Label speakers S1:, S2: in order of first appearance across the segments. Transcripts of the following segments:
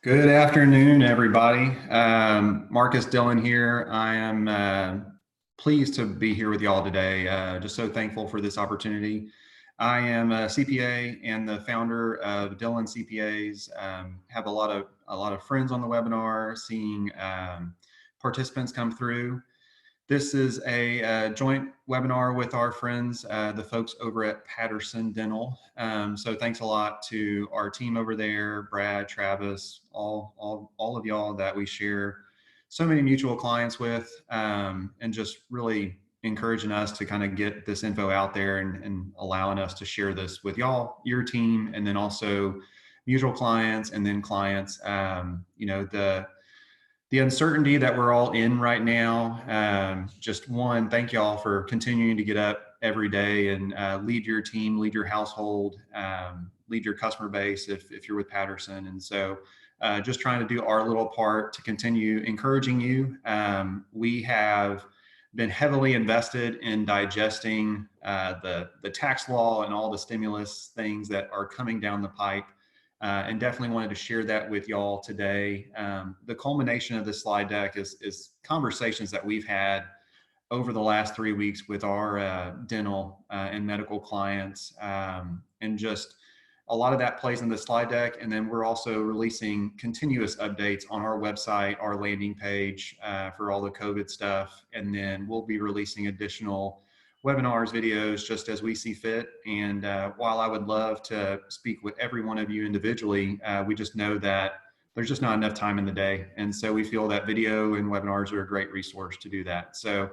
S1: Good afternoon, everybody. Marcus Dillon here. I am pleased to be here with y'all today. Just so thankful for this opportunity. I am a CPA and the founder of Dillon CPAs. Have a lot of friends on the webinar, seeing participants come through. This is a joint webinar with our friends, the folks over at Patterson Dental. So thanks a lot to our team over there, Brad, Travis, all of y'all that we share so many mutual clients with, and just really encouraging us to kind of get this info out there and allowing us to share this with y'all, your team, and then also mutual clients and then clients. The uncertainty that we're all in right now. Just one, thank y'all for continuing to get up every day and lead your team, lead your household, lead your customer base if you're with Patterson. And so just trying to do our little part to continue encouraging you. We have been heavily invested in digesting the tax law and all the stimulus things that are coming down the pipe. And definitely wanted to share that with y'all today. The culmination of this slide deck is conversations that we've had over the last 3 weeks with our dental and medical clients, and just a lot of that plays in the slide deck. And then we're also releasing continuous updates on our website, our landing page for all the COVID stuff. And then we'll be releasing additional webinars, videos, just as we see fit. And while I would love to speak with every one of you individually, we just know that there's just not enough time in the day. And so we feel that video and webinars are a great resource to do that. So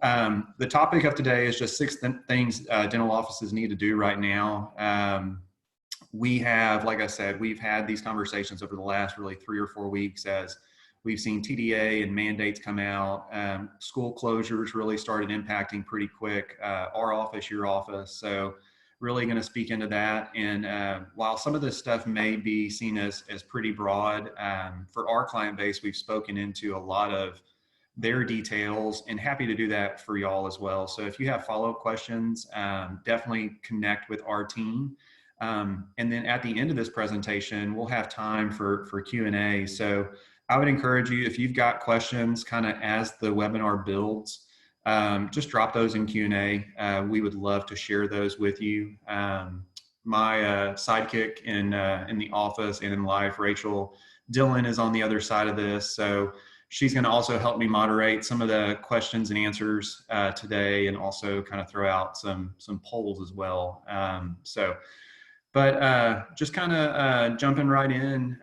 S1: the topic of today is just 6 things dental offices need to do right now. We have, like I said, we've had these conversations over the last really 3 or 4 weeks as we've seen TDA and mandates come out. School closures really started impacting pretty quick, our office, your office. So really going to speak into that. And while some of this stuff may be seen as pretty broad, for our client base, we've spoken into a lot of their details and happy to do that for y'all as well. So if you have follow-up questions, definitely connect with our team. And then at the end of this presentation, we'll have time for Q&A. So I would encourage you, if you've got questions kind of as the webinar builds, just drop those in Q&A. We would love to share those with you. My sidekick in the office and in life, Rachel Dillon, is on the other side of this. So she's going to also help me moderate some of the questions and answers today, and also kind of throw out some polls as well. But just kind of jumping right in,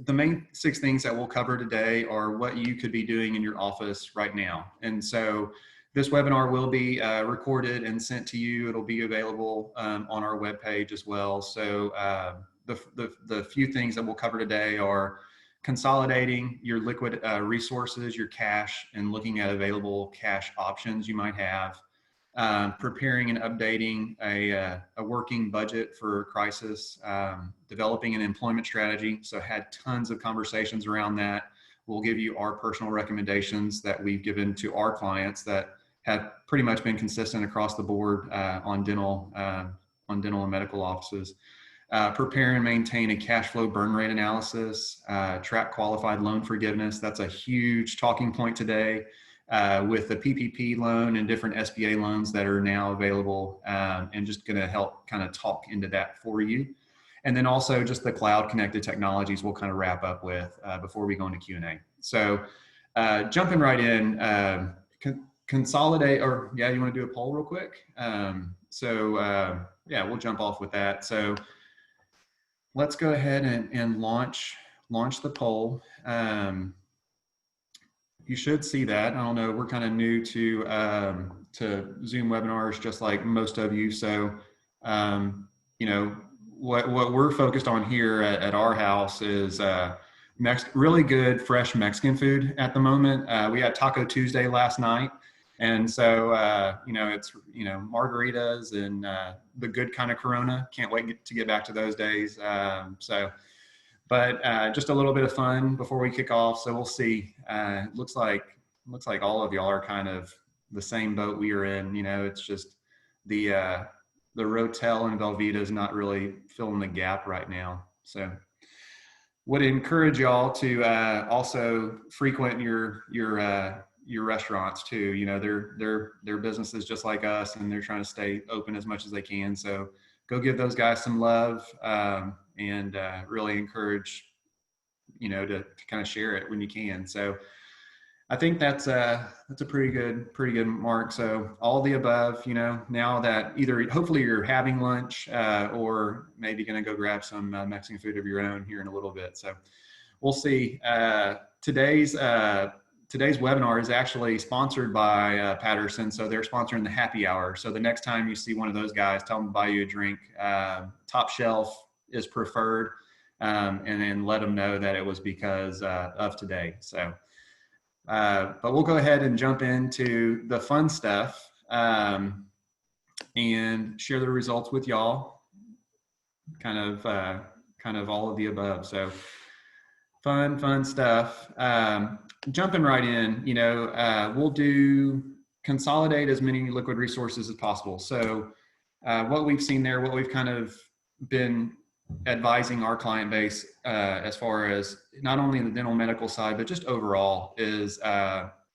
S1: the main 6 things that we'll cover today are what you could be doing in your office right now. And so this webinar will be recorded and sent to you. It'll be available on our webpage as well. So the few things that we'll cover today are consolidating your liquid resources, your cash, and looking at available cash options you might have. Preparing and updating a working budget for crisis, developing an employment strategy. So had tons of conversations around that. We'll give you our personal recommendations that we've given to our clients that have pretty much been consistent across the board on dental and medical offices. Prepare and maintain a cash flow burn rate analysis, track qualified loan forgiveness. That's a huge talking point today. With the PPP loan and different SBA loans that are now available, and just going to help kind of talk into that for you. And then also just the cloud connected technologies we'll kind of wrap up with before we go into Q&A. So jumping right in, consolidate, or yeah, you want to do a poll real quick? Yeah, we'll jump off with that. So let's go ahead and launch the poll. You should see that. I don't know, we're kind of new to Zoom webinars, just like most of you. So, what we're focused on here at our house is really good fresh Mexican food at the moment. We had Taco Tuesday last night. And so, it's, margaritas and the good kind of Corona. Can't wait to get back to those days. But just a little bit of fun before we kick off. So we'll see. It looks like all of y'all are kind of the same boat we are in. It's just the Rotel and Velveeta is not really filling the gap right now. So would encourage y'all to also frequent your restaurants too. You know, they're businesses just like us, and they're trying to stay open as much as they can. So go give those guys some love, and really encourage, you know, to kind of share it when you can. So I think that's a pretty good mark. So all the above, you know, now that either hopefully you're having lunch or maybe going to go grab some Mexican food of your own here in a little bit. So we'll see. Today's webinar is actually sponsored by Patterson, so they're sponsoring the happy hour. So the next time you see one of those guys, tell them to buy you a drink. Top Shelf is preferred, and then let them know that it was because of today. So. But we'll go ahead and jump into the fun stuff and share the results with y'all. Kind of all of the above. So fun stuff. Jumping right in, you know, we'll do consolidate as many liquid resources as possible. So what we've seen there, what we've kind of been advising our client base as far as not only the dental medical side, but just overall is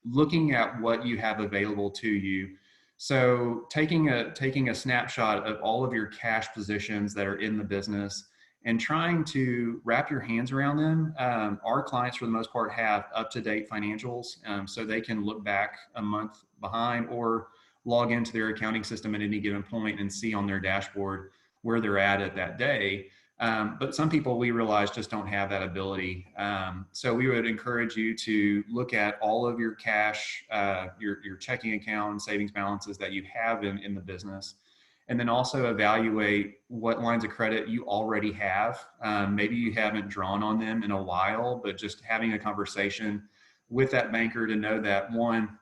S1: looking at what you have available to you. So taking a snapshot of all of your cash positions that are in the business and trying to wrap your hands around them. Our clients, for the most part, have up-to-date financials, so they can look back a month behind or log into their accounting system at any given point and see on their dashboard where they're at that day. But some people, we realize, just don't have that ability. So we would encourage you to look at all of your cash, your checking account and savings balances that you have in the business, and then also evaluate what lines of credit you already have. Maybe you haven't drawn on them in a while, but just having a conversation with that banker to know that, one,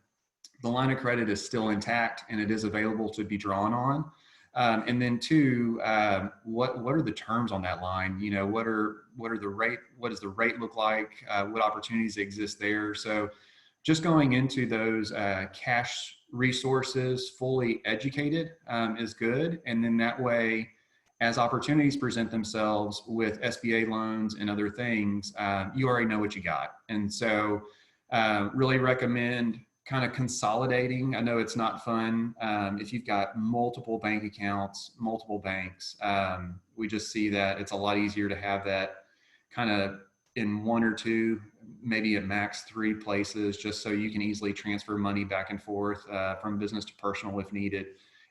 S1: the line of credit is still intact and it is available to be drawn on. And then two, what are the terms on that line? You know, what does the rate look like? What opportunities exist there? So just going into those cash resources fully educated is good. And then that way, as opportunities present themselves with SBA loans and other things, you already know what you got. And so really recommend kind of consolidating. I know it's not fun if you've got multiple bank accounts, multiple banks. We just see that it's a lot easier to have that kind of in one or two, maybe at max 3 places, just so you can easily transfer money back and forth from business to personal if needed.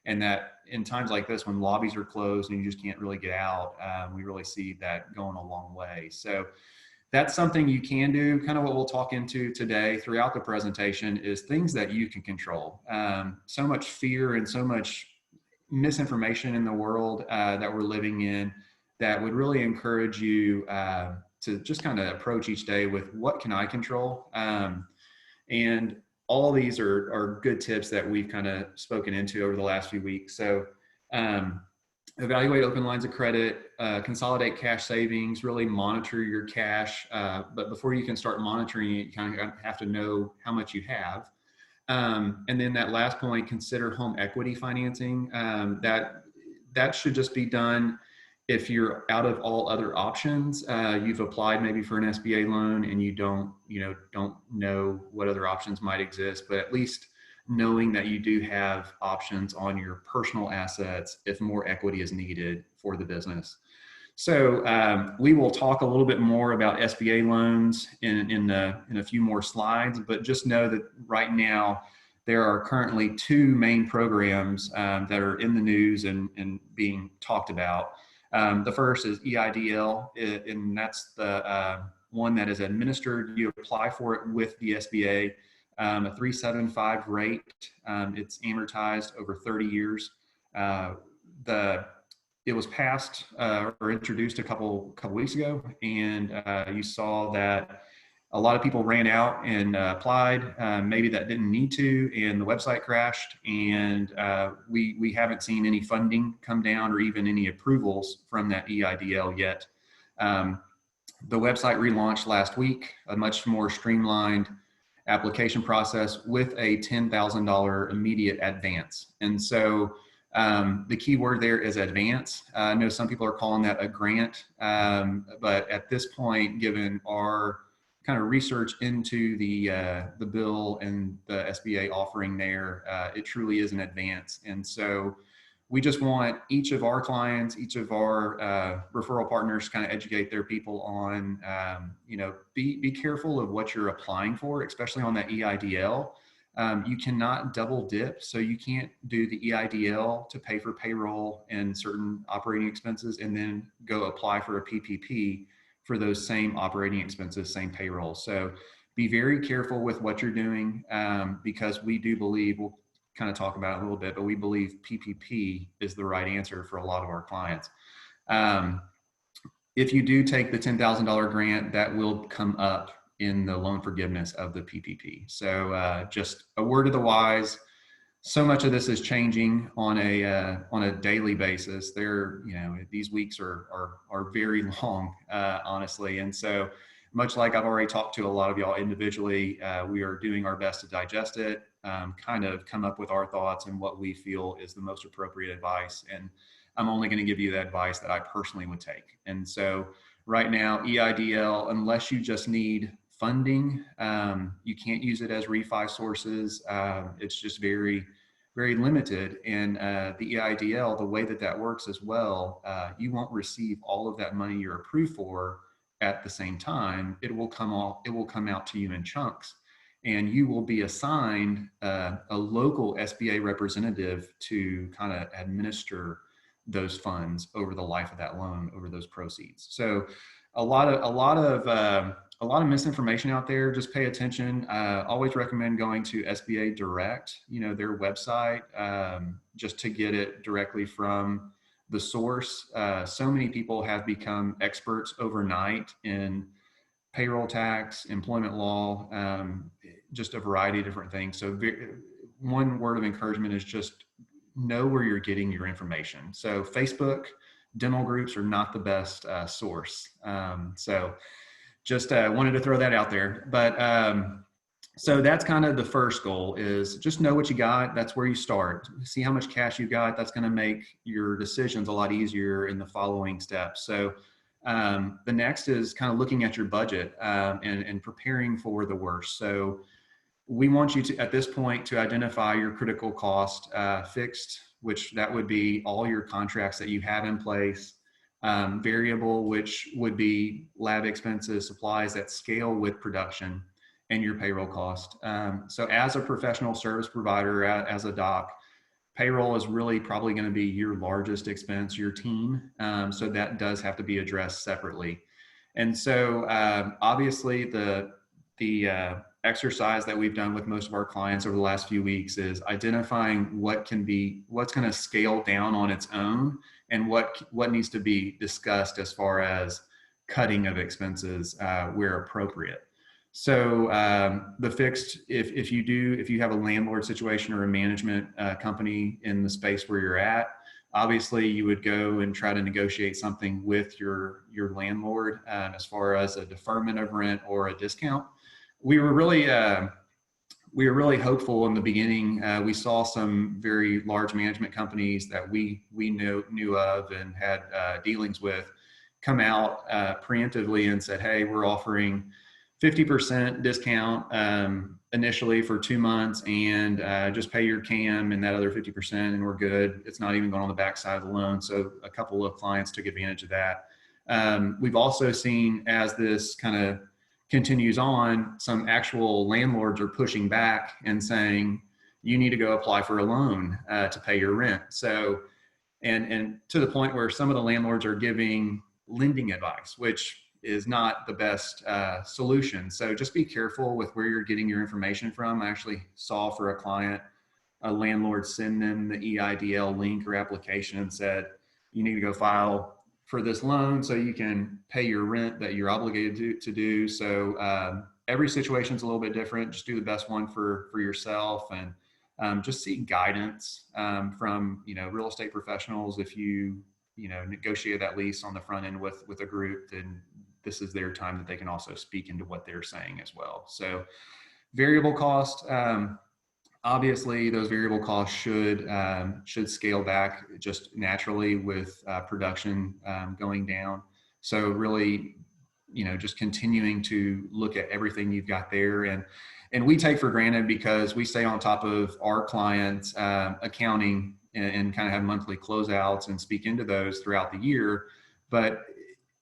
S1: And that in times like this, when lobbies are closed and you just can't really get out, we really see that going a long way. So that's something you can do. Kind of what we'll talk into today throughout the presentation is things that you can control. So much fear and so much misinformation in the world that we're living in that would really encourage you to just kind of approach each day with what can I control? And all these are good tips that we've kind of spoken into over the last few weeks. So evaluate open lines of credit, consolidate cash savings, really monitor your cash. But before you can start monitoring it, you kind of have to know how much you have. And then that last point, consider home equity financing. That should just be done if you're out of all other options. You've applied maybe for an SBA loan and you don't know what other options might exist, but at least knowing that you do have options on your personal assets if more equity is needed for the business. So we will talk a little bit more about SBA loans in a few more slides, but just know that right now there are currently 2 main programs that are in the news and being talked about. The first is EIDL, and that's the one that is administered. You apply for it with the SBA. A 3.75 rate. It's amortized over 30 years. It was passed or introduced a couple weeks ago, and you saw that a lot of people ran out and applied. Maybe that didn't need to, and the website crashed. And we haven't seen any funding come down or even any approvals from that EIDL yet. The website relaunched last week, a much more streamlined application process with a $10,000 immediate advance. And so The key word there is advance. I know some people are calling that a grant, but at this point, given our kind of research into the bill and the SBA offering there, it truly is an advance. And so we just want each of our clients, each of our referral partners, kind of educate their people on, be careful of what you're applying for, especially on that EIDL. You cannot double dip, so you can't do the EIDL to pay for payroll and certain operating expenses and then go apply for a PPP for those same operating expenses, same payroll. So be very careful with what you're doing, because we do believe, we'll kind of talk about it a little bit, but we believe PPP is the right answer for a lot of our clients. If you do take the $10,000 grant, that will come up in the loan forgiveness of the PPP. So just a word of the wise. So much of this is changing on a daily basis. These weeks are very long, honestly. And so much like I've already talked to a lot of y'all individually, we are doing our best to digest it, kind of come up with our thoughts and what we feel is the most appropriate advice. And I'm only going to give you the advice that I personally would take. And so right now, EIDL, unless you just need funding, you can't use it as refi sources. It's just very, very limited. And the EIDL, the way that works as well, you won't receive all of that money you're approved for at the same time. It will come out to you in chunks, and you will be assigned a local SBA representative to kind of administer those funds over the life of that loan, over those proceeds. So a lot of misinformation out there. Just pay attention. Always recommend going to SBA Direct, their website, just to get it directly from the source. So many people have become experts overnight in payroll tax, employment law, just a variety of different things. So one word of encouragement is just know where you're getting your information. So Facebook, demo groups are not the best source. So just wanted to throw that out there. But so that's kind of the first goal, is just know what you got. That's where you start. See how much cash you got. That's going to make your decisions a lot easier in the following steps. So the next is kind of looking at your budget and preparing for the worst. So we want you to, at this point, to identify your critical cost, fixed, which that would be all your contracts that you have in place, variable, which would be lab expenses, supplies that scale with production, and your payroll cost. So as a professional service provider, as a doc, payroll is really probably going to be your largest expense, your team. So that does have to be addressed separately. And so obviously the exercise that we've done with most of our clients over the last few weeks is identifying what's going to scale down on its own, and what needs to be discussed as far as cutting of expenses where appropriate. So the fixed, if you have a landlord situation or a management company in the space where you're at, obviously you would go and try to negotiate something with your landlord as far as a deferment of rent or a discount. We were really hopeful in the beginning. We saw some very large management companies that we knew of and had dealings with come out preemptively and said, hey, we're offering 50% discount initially for 2 months, and just pay your CAM and that other 50% and we're good. It's not even going on the backside of the loan. So a couple of clients took advantage of that. We've also seen, as this kind of continues on, some actual landlords are pushing back and saying, you need to go apply for a loan to pay your rent. So, and to the point where some of the landlords are giving lending advice, which is not the best solution. So just be careful with where you're getting your information from. I actually saw for a client, a landlord send them the EIDL link or application and said, you need to go file for this loan so you can pay your rent that you're obligated to do. So every situation is a little bit different. Just do the best one for yourself, and just seek guidance from real estate professionals. If you negotiate that lease on the front end with a group, then this is their time that they can also speak into what they're saying as well. So variable cost, Obviously, those variable costs should scale back just naturally with production going down. So really, just continuing to look at everything you've got there, and we take for granted because we stay on top of our clients' accounting and kind of have monthly closeouts and speak into those throughout the year. But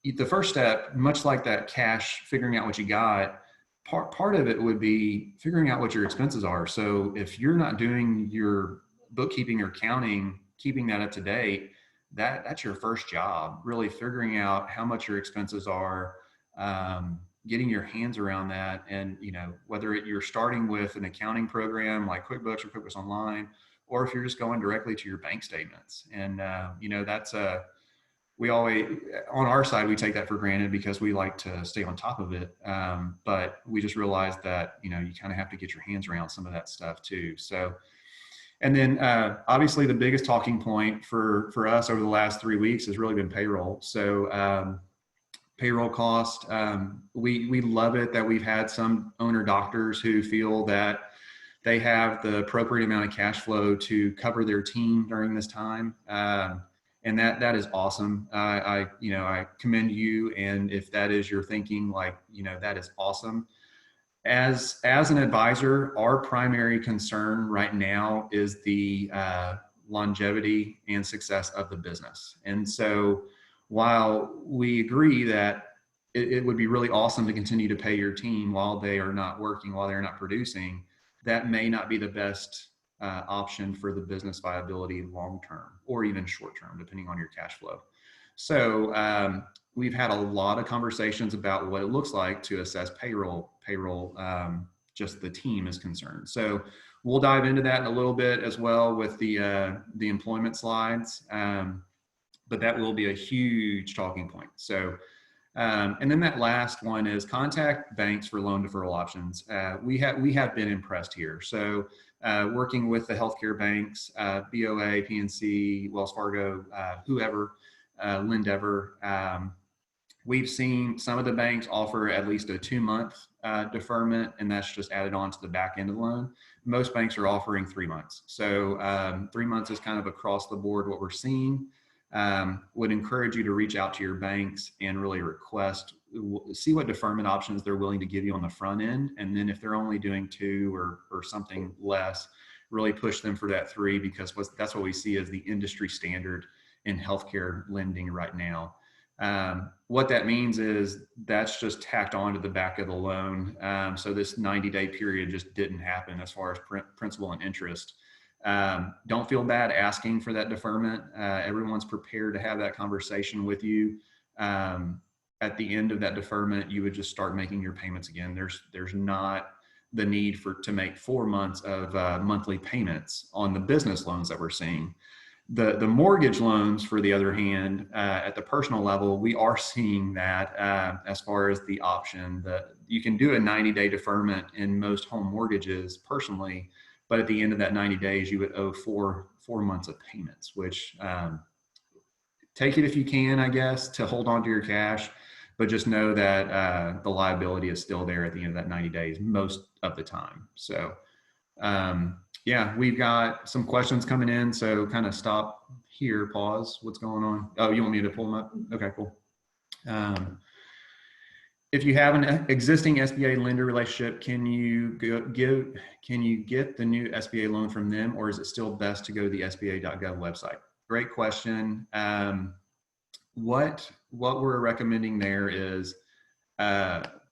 S1: the first step, much like that cash, figuring out what you got, part of it would be figuring out what your expenses are. So if you're not doing your bookkeeping or counting, keeping that up to date, that's your first job, really figuring out how much your expenses are, getting your hands around that. And, whether you're starting with an accounting program like QuickBooks or QuickBooks Online, or if you're just going directly to your bank statements. And, that's we always, on our side, we take that for granted because we like to stay on top of it. But we just realized that, you kind of have to get your hands around some of that stuff too. So, and then obviously the biggest talking point for us over the last 3 weeks has really been payroll. So payroll cost, we love it that we've had some owner doctors who feel that they have the appropriate amount of cash flow to cover their team during this time. And that is awesome. I commend you. And if that is your thinking, that is awesome. As an advisor, our primary concern right now is the longevity and success of the business. And so while we agree that it would be really awesome to continue to pay your team while they are not working, while they're not producing, that may not be the best option for the business viability long term or even short term, depending on your cash flow. So we've had a lot of conversations about what it looks like to assess payroll, just the team is concerned. So we'll dive into that in a little bit as well with the employment slides, but that will be a huge talking point. So and then that last one is contact banks for loan deferral options. We have been impressed here. So working with the healthcare banks, BOA, PNC, Wells Fargo, whoever, Lendeavor, we've seen some of the banks offer at least a 2-month deferment, and that's just added on to the back end of the loan. Most banks are offering 3 months. So 3 months is kind of across the board what we're seeing. Would encourage you to reach out to your banks and really see what deferment options they're willing to give you on the front end. And then if they're only doing 2 or something less, really push them for that 3, because that's what we see as the industry standard in healthcare lending right now. What that means is that's just tacked on to the back of the loan. So this 90-day period just didn't happen as far as principal and interest. Don't feel bad asking for that deferment. Everyone's prepared to have that conversation with you. At the end of that deferment, you would just start making your payments again. There's not the need to make 4 months of monthly payments on the business loans that we're seeing. The mortgage loans, for the other hand, at the personal level, we are seeing that as far as the option that you can do a 90-day deferment in most home mortgages personally, but at the end of that 90 days, you would owe four months of payments, which take it if you can, I guess, to hold on to your cash, but just know that the liability is still there at the end of that 90 days most of the time. So yeah, we've got some questions coming in. So kind of stop here, pause. What's going on? Oh, you want me to pull them up? Okay, cool. If you have an existing SBA lender relationship, can you get the new SBA loan from them, or is it still best to go to the SBA.gov website? Great question. What we're recommending there is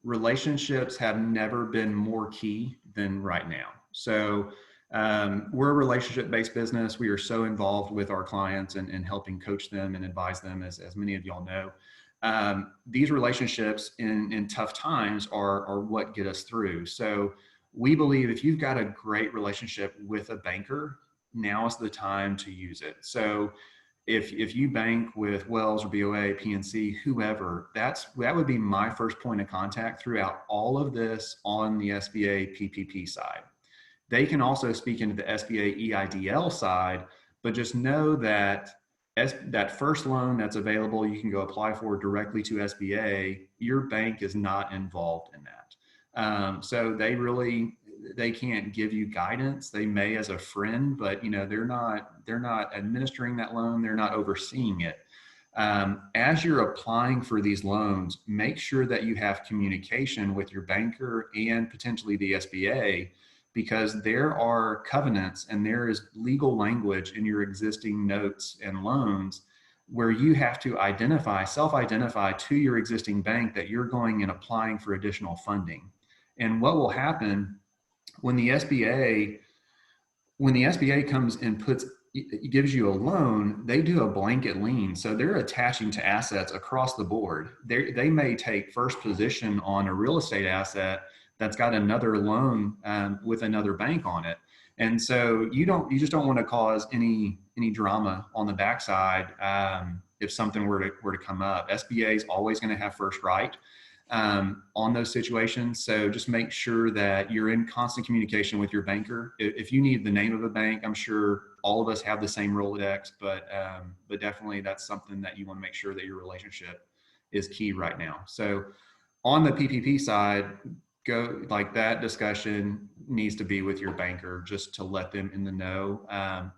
S1: relationships have never been more key than right now. So we're a relationship-based business. We are so involved with our clients and helping coach them and advise them, as many of y'all know. These relationships in tough times are what get us through. So we believe if you've got a great relationship with a banker, now is the time to use it. So if you bank with Wells or BOA, PNC, whoever, that would be my first point of contact throughout all of this on the SBA PPP side. They can also speak into the SBA EIDL side, but just know that that first loan that's available, you can go apply for directly to SBA. Your bank is not involved in that. So they really, they can't give you guidance. They may as a friend, but they're not administering that loan. They're not overseeing it. As you're applying for these loans, make sure that you have communication with your banker and potentially the SBA, because there are covenants and there is legal language in your existing notes and loans where you have to self-identify to your existing bank that you're going and applying for additional funding. And what will happen when the SBA comes and gives you a loan, they do a blanket lien. So they're attaching to assets across the board. They may take first position on a real estate asset that's got another loan with another bank on it. And so you just don't want to cause any drama on the backside if something were to come up. SBA is always going to have first right on those situations. So just make sure that you're in constant communication with your banker. If you need the name of a bank, I'm sure all of us have the same Rolodex, but definitely that's something that you want to make sure that your relationship is key right now. So on the PPP side, that discussion needs to be with your banker just to let them in the know.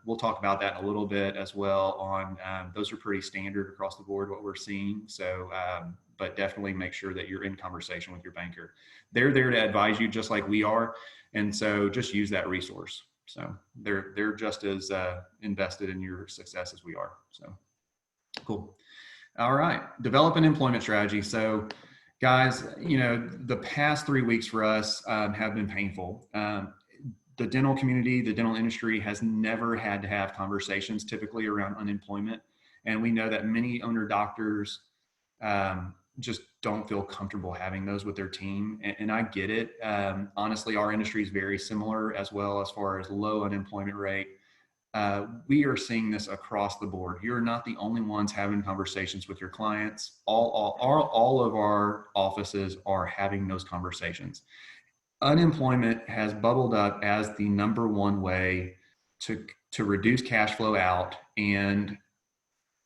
S1: We'll talk about that in a little bit as well on, those are pretty standard across the board, what we're seeing. So, but definitely make sure that you're in conversation with your banker. They're there to advise you just like we are. And so just use that resource. So they're just as invested in your success as we are. So cool. All right. Develop an employment strategy. So guys, the past 3 weeks for us have been painful. The dental community, the dental industry has never had to have conversations typically around unemployment. And we know that many owner doctors just don't feel comfortable having those with their team. And I get it. Honestly, our industry is very similar as well as far as low unemployment rate. We are seeing this across the board. You're not the only ones having conversations with your clients. All of our offices are having those conversations. Unemployment has bubbled up as the number one way to reduce cash flow out and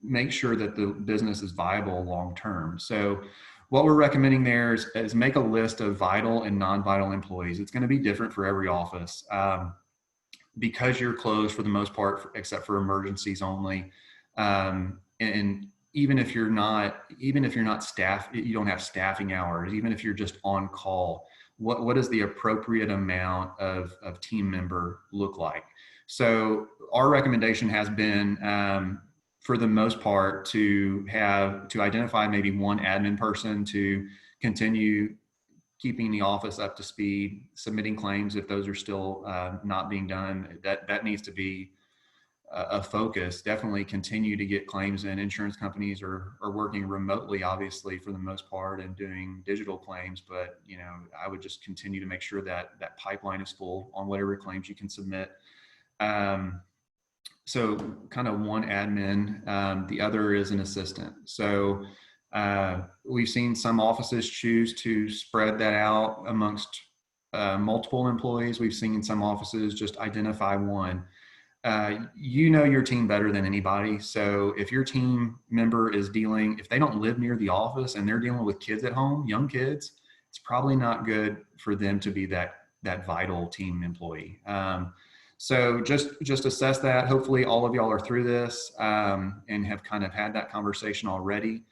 S1: make sure that the business is viable long term. So what we're recommending there is make a list of vital and non-vital employees. It's going to be different for every office. Because you're closed for the most part, except for emergencies only. And even if you're not staffed, you don't have staffing hours, even if you're just on call, what does the appropriate amount of team member look like? So our recommendation has been, for the most part, to identify maybe one admin person to continue keeping the office up to speed, submitting claims if those are still not being done. That needs to be a focus. Definitely continue to get claims in. Insurance companies are working remotely, obviously, for the most part, and doing digital claims. But I would just continue to make sure that that pipeline is full on whatever claims you can submit. So kind of one admin, the other is an assistant. So we've seen some offices choose to spread that out amongst multiple employees. We've seen some offices just identify one. You know your team better than anybody. So if your team member if they don't live near the office and they're dealing with kids at home, young kids, it's probably not good for them to be that vital team employee. So just assess that. Hopefully all of y'all are through this and have kind of had that conversation already.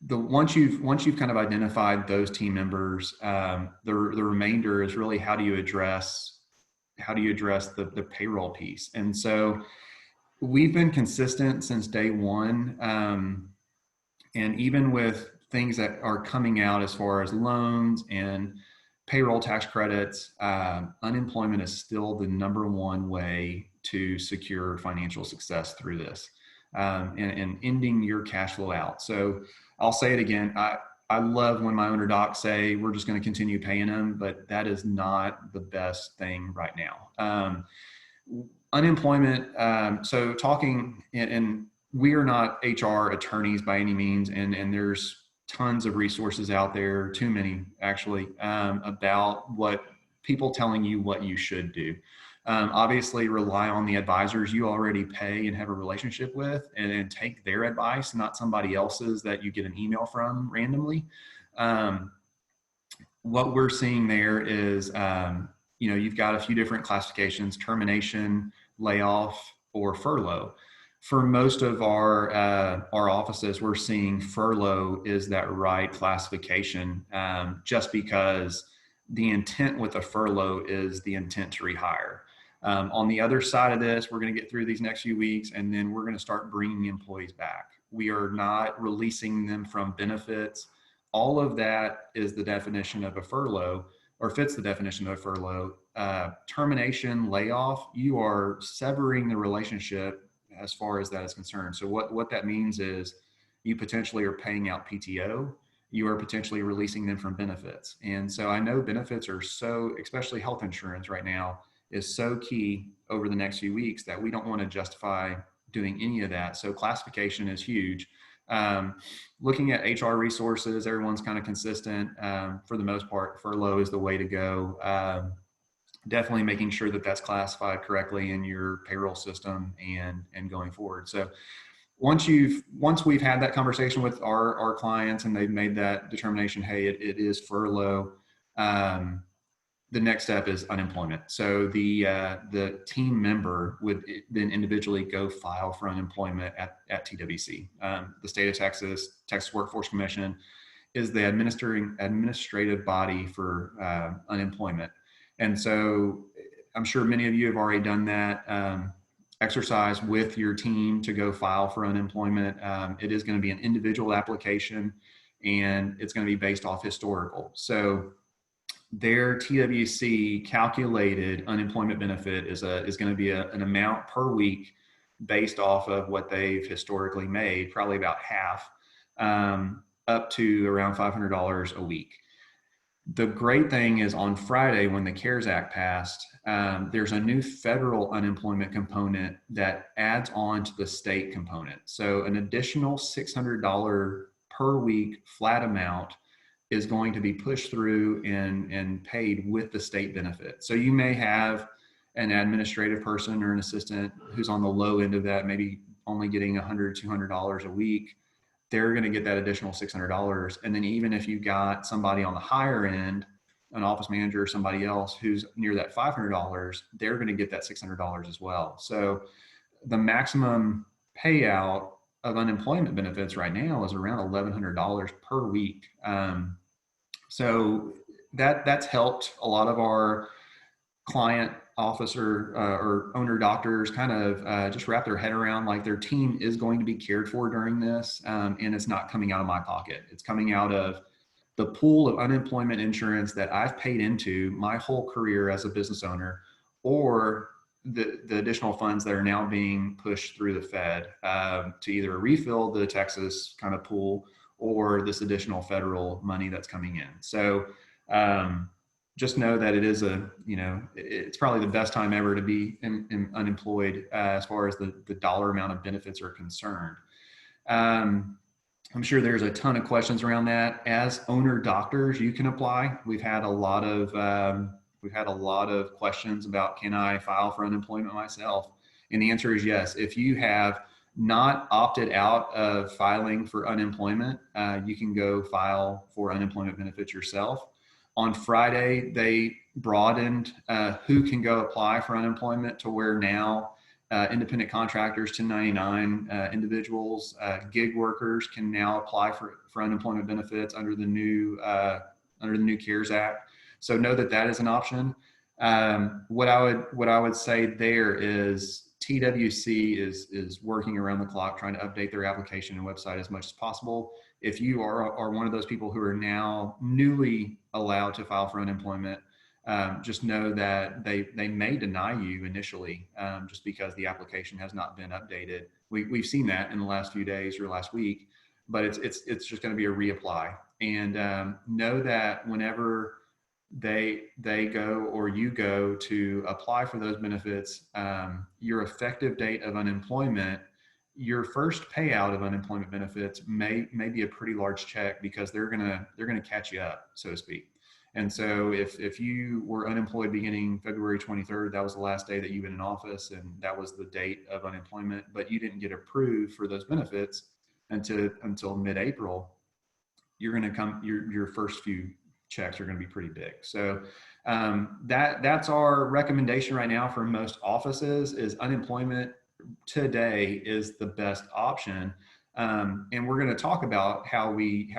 S1: Once you've kind of identified those team members, the remainder is really how do you address the payroll piece. And so we've been consistent since day one, and even with things that are coming out as far as loans and payroll tax credits, unemployment is still the number one way to secure financial success through this. And ending your cash flow out. So I'll say it again. I love when my owner docs say we're just going to continue paying them, but that is not the best thing right now. Unemployment. So talking, and we are not HR attorneys by any means, and there's tons of resources out there, too many actually, about what people telling you what you should do. Obviously rely on the advisors you already pay and have a relationship with, and take their advice, not somebody else's that you get an email from randomly. what we're seeing there is, you've got a few different classifications: termination, layoff, or furlough. For most of our offices, we're seeing furlough is that right classification, just because the intent with a furlough is the intent to rehire. On the other side of this, we're going to get through these next few weeks, and then we're going to start bringing employees back. We are not releasing them from benefits. All of that is the definition of a furlough, or fits the definition of a furlough. Termination, layoff, you are severing the relationship as far as that is concerned. So what that means is you potentially are paying out PTO, you are potentially releasing them from benefits. And so I know benefits are so, especially health insurance right now, is so key over the next few weeks that we don't want to justify doing any of that. So classification is huge. Looking at HR resources, everyone's kind of consistent. For the most part, furlough is the way to go. Definitely making sure that that's classified correctly in your payroll system and going forward. So once we've had that conversation with our clients and they've made that determination, hey, it is furlough, the next step is unemployment. So the team member would then individually go file for unemployment at TWC. The state of Texas Workforce Commission is the administrative body for unemployment. And so I'm sure many of you have already done that exercise with your team to go file for unemployment. It is going to be an individual application, and it's going to be based off historical. So their TWC calculated unemployment benefit is going to be an amount per week based off of what they've historically made, probably about half, up to around $500 a week. The great thing is on Friday, when the CARES Act passed, there's a new federal unemployment component that adds on to the state component. So an additional $600 per week flat amount is going to be pushed through and paid with the state benefit. So you may have an administrative person or an assistant who's on the low end of that, maybe only getting $100, $200 a week. They're going to get that additional $600. And then even if you got somebody on the higher end, an office manager or somebody else who's near that $500, they're going to get that $600 as well. So the maximum payout of unemployment benefits right now is around $1,100 per week. So that's helped a lot of our client officer or owner doctors kind of just wrap their head around, like, their team is going to be cared for during this, and it's not coming out of my pocket. It's coming out of the pool of unemployment insurance that I've paid into my whole career as a business owner, or the additional funds that are now being pushed through the Fed to either refill the Texas kind of pool or this additional federal money that's coming in. So just know that it is it's probably the best time ever to be unemployed as far as the dollar amount of benefits are concerned. I'm sure there's a ton of questions around that. As owner doctors, you can apply. We've had a lot of questions about, can I file for unemployment myself? And the answer is yes. If you have not opted out of filing for unemployment, you can go file for unemployment benefits yourself. On Friday, they broadened who can go apply for unemployment to where now independent contractors, 1099 individuals, gig workers can now apply for unemployment benefits under the new CARES Act. So know that is an option. What I would say there is TWC is working around the clock trying to update their application and website as much as possible. If you are one of those people who are now newly allowed to file for unemployment, just know that they may deny you initially just because the application has not been updated. We've seen that in the last few days or last week, but it's just going to be a reapply. And know that whenever they go or you go to apply for those benefits, your effective date of unemployment, your first payout of unemployment benefits may be a pretty large check, because they're gonna catch you up, so to speak. And so if you were unemployed beginning February 23rd, that was the last day that you've been in office, and that was the date of unemployment, but you didn't get approved for those benefits until mid-April, you're going to come your first few checks are going to be pretty big. So that's our recommendation right now for most offices is unemployment today is the best option. And we're going to talk about how we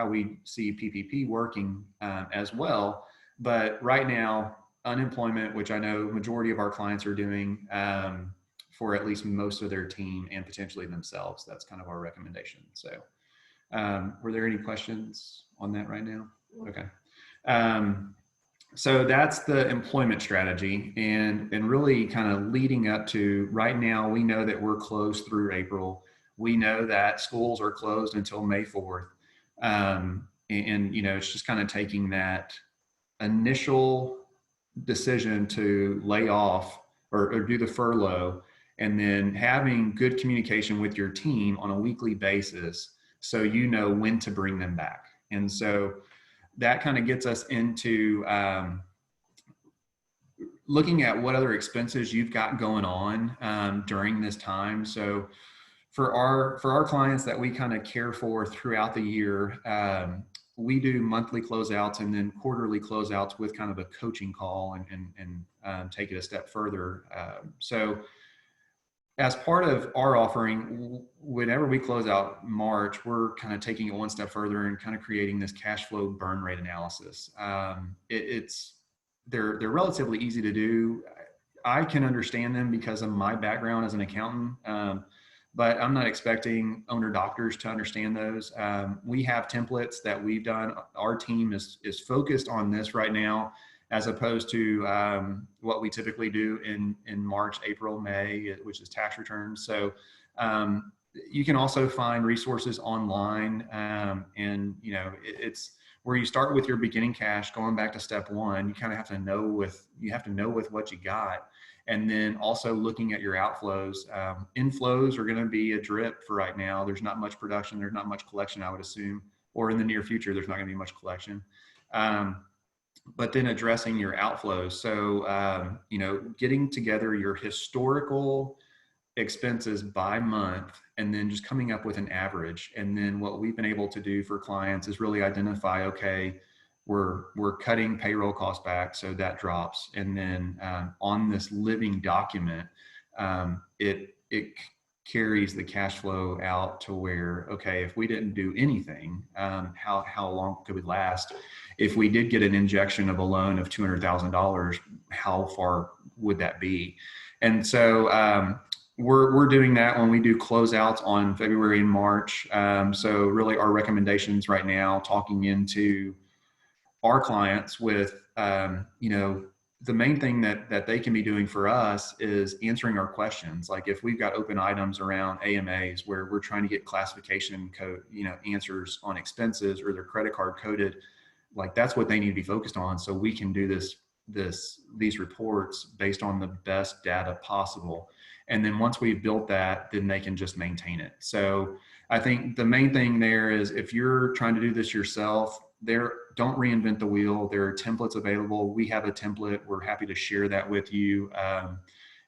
S1: see PPP working as well. But right now, unemployment, which I know majority of our clients are doing for at least most of their team and potentially themselves, that's kind of our recommendation. So were there any questions on that right now? Okay. So that's the employment strategy, and really kind of leading up to right now, we know that we're closed through April. We know that schools are closed until May 4th. And you know, it's just kind of taking that initial decision to lay off or do the furlough, and then having good communication with your team on a weekly basis so you know when to bring them back. And so that kind of gets us into looking at what other expenses you've got going on during this time. So for our clients that we kind of care for throughout the year, we do monthly closeouts and then quarterly closeouts with kind of a coaching call and take it a step further. So as part of our offering, whenever we close out March, we're kind of taking it one step further and kind of creating this cash flow burn rate analysis. They're relatively easy to do. I can understand them because of my background as an accountant, but I'm not expecting owner doctors to understand those. We have templates that we've done. Our team is focused on this right now, as opposed to what we typically do in March, April, May, which is tax returns. So you can also find resources online, and you know, it's where you start with your beginning cash, going back to step one. You kind of have to know with what you got, and then also looking at your outflows. Inflows are going to be a drip for right now. There's not much production. There's not much collection, I would assume, or in the near future, there's not going to be much collection. But then addressing your outflows. So, you know, getting together your historical expenses by month and then just coming up with an average. And then what we've been able to do for clients is really identify, okay, we're cutting payroll costs back, so that drops. And then on this living document, it carries the cash flow out to where, okay, if we didn't do anything, how long could we last? If we did get an injection of a loan of $200,000, how far would that be? And so we're doing that when we do closeouts on February and March. So really our recommendations right now, talking into our clients with, you know, the main thing that they can be doing for us is answering our questions. Like if we've got open items around AMAs where we're trying to get classification code, you know, answers on expenses or their credit card coded, like that's what they need to be focused on. So we can do these reports based on the best data possible. And then once we've built that, then they can just maintain it. So I think the main thing there is if you're trying to do this yourself, don't reinvent the wheel. There are templates available. We have a template. We're happy to share that with you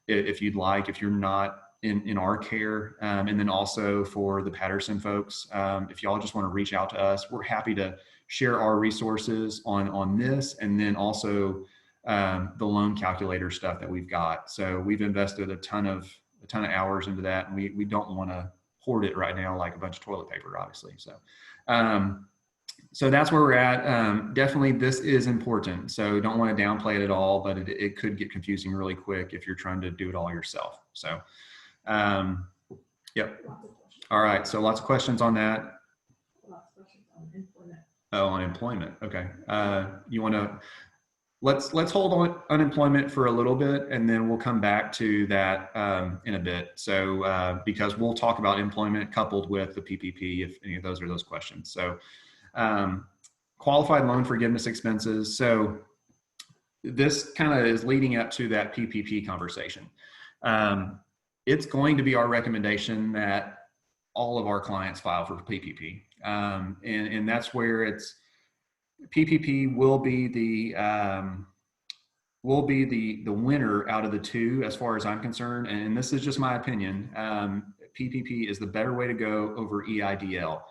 S1: if you'd like, if you're not in our care. And then also for the Patterson folks, if y'all just want to reach out to us, we're happy to share our resources on this, and then also the loan calculator stuff that we've got. So we've invested a ton of hours into that, and we don't want to hoard it right now like a bunch of toilet paper, obviously. So so that's where we're at. Definitely this is important. So don't want to downplay it at all, but it could get confusing really quick if you're trying to do it all yourself. So, yep. All right. So lots of questions on that. Oh, on employment. Okay. You want to, let's hold on unemployment for a little bit, and then we'll come back to that in a bit. So because we'll talk about employment coupled with the PPP, if any of those are those questions. So qualified loan forgiveness expenses. So this kind of is leading up to that PPP conversation. It's going to be our recommendation that all of our clients file for PPP. And that's where it's PPP will be the winner out of the two, as far as I'm concerned. And this is just my opinion. PPP is the better way to go over EIDL.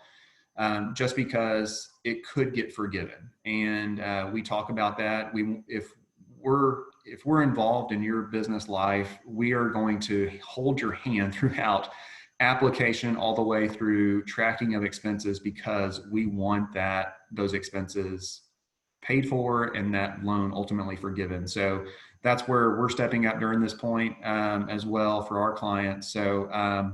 S1: just because it could get forgiven. And we talk about that. If we're involved in your business life, we are going to hold your hand throughout application all the way through tracking of expenses, because we want those expenses paid for and that loan ultimately forgiven. So that's where we're stepping up during this point as well for our clients. So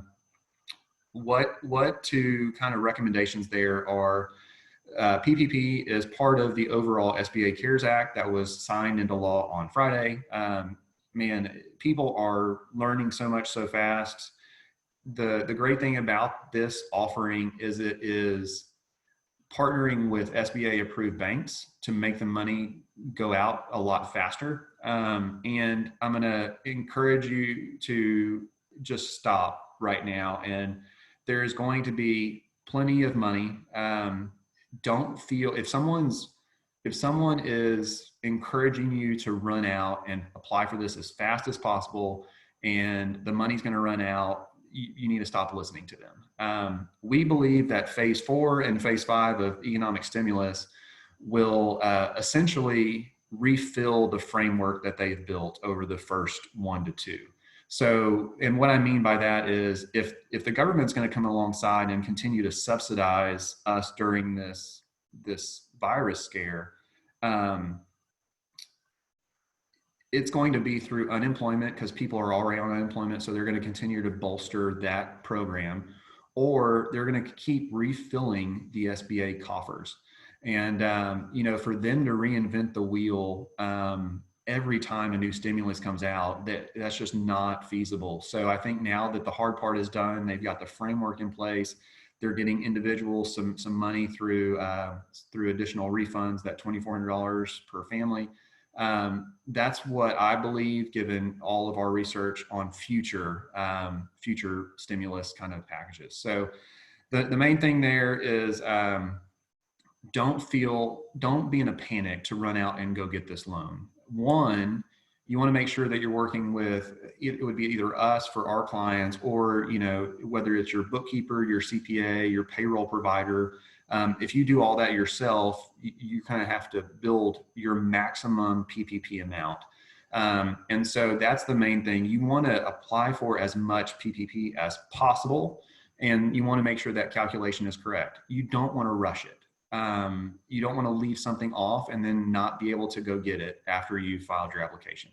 S1: what two kind of recommendations there are. PPP is part of the overall SBA CARES Act that was signed into law on Friday. Man, people are learning so much so fast. The great thing about this offering is it is partnering with SBA approved banks to make the money go out a lot faster. And I'm going to encourage you to just stop right now. And there is going to be plenty of money. Don't feel if someone is encouraging you to run out and apply for this as fast as possible and the money's going to run out, you need to stop listening to them. We believe that phase 4 and phase 5 of economic stimulus will essentially refill the framework that they've built over the first 1 to 2. So, and what I mean by that is if the government's going to come alongside and continue to subsidize us during this virus scare, it's going to be through unemployment, because people are already on unemployment. So they're going to continue to bolster that program, or they're going to keep refilling the SBA coffers. And, for them to reinvent the wheel every time a new stimulus comes out, that's just not feasible. So I think now that the hard part is done, they've got the framework in place. They're getting individuals some money through additional refunds, that $2,400 per family. That's what I believe, given all of our research on future stimulus kind of packages. So the main thing there is don't be in a panic to run out and go get this loan. One, you want to make sure that you're working with, it would be either us for our clients, or, whether it's your bookkeeper, your CPA, your payroll provider. If you do all that yourself, you kind of have to build your maximum PPP amount. And so that's the main thing. You want to apply for as much PPP as possible, and you want to make sure that calculation is correct. You don't want to rush it. You don't want to leave something off and then not be able to go get it after you filed your application.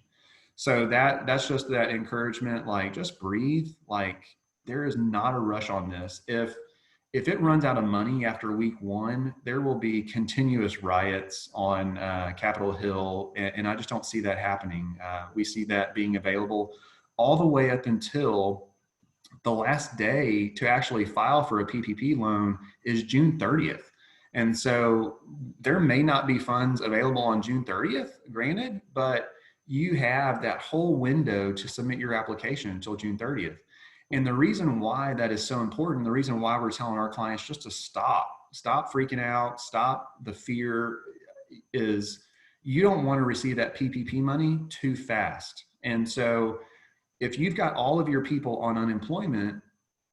S1: So that's just that encouragement, like just breathe. Like there is not a rush on this. If it runs out of money after week 1, there will be continuous riots on Capitol Hill. And I just don't see that happening. We see that being available all the way up until the last day to actually file for a PPP loan is June 30th. And so there may not be funds available on June 30th, granted, but you have that whole window to submit your application until June 30th. And the reason why that is so important, the reason why we're telling our clients just to stop freaking out, stop the fear, is you don't want to receive that PPP money too fast. And so if you've got all of your people on unemployment,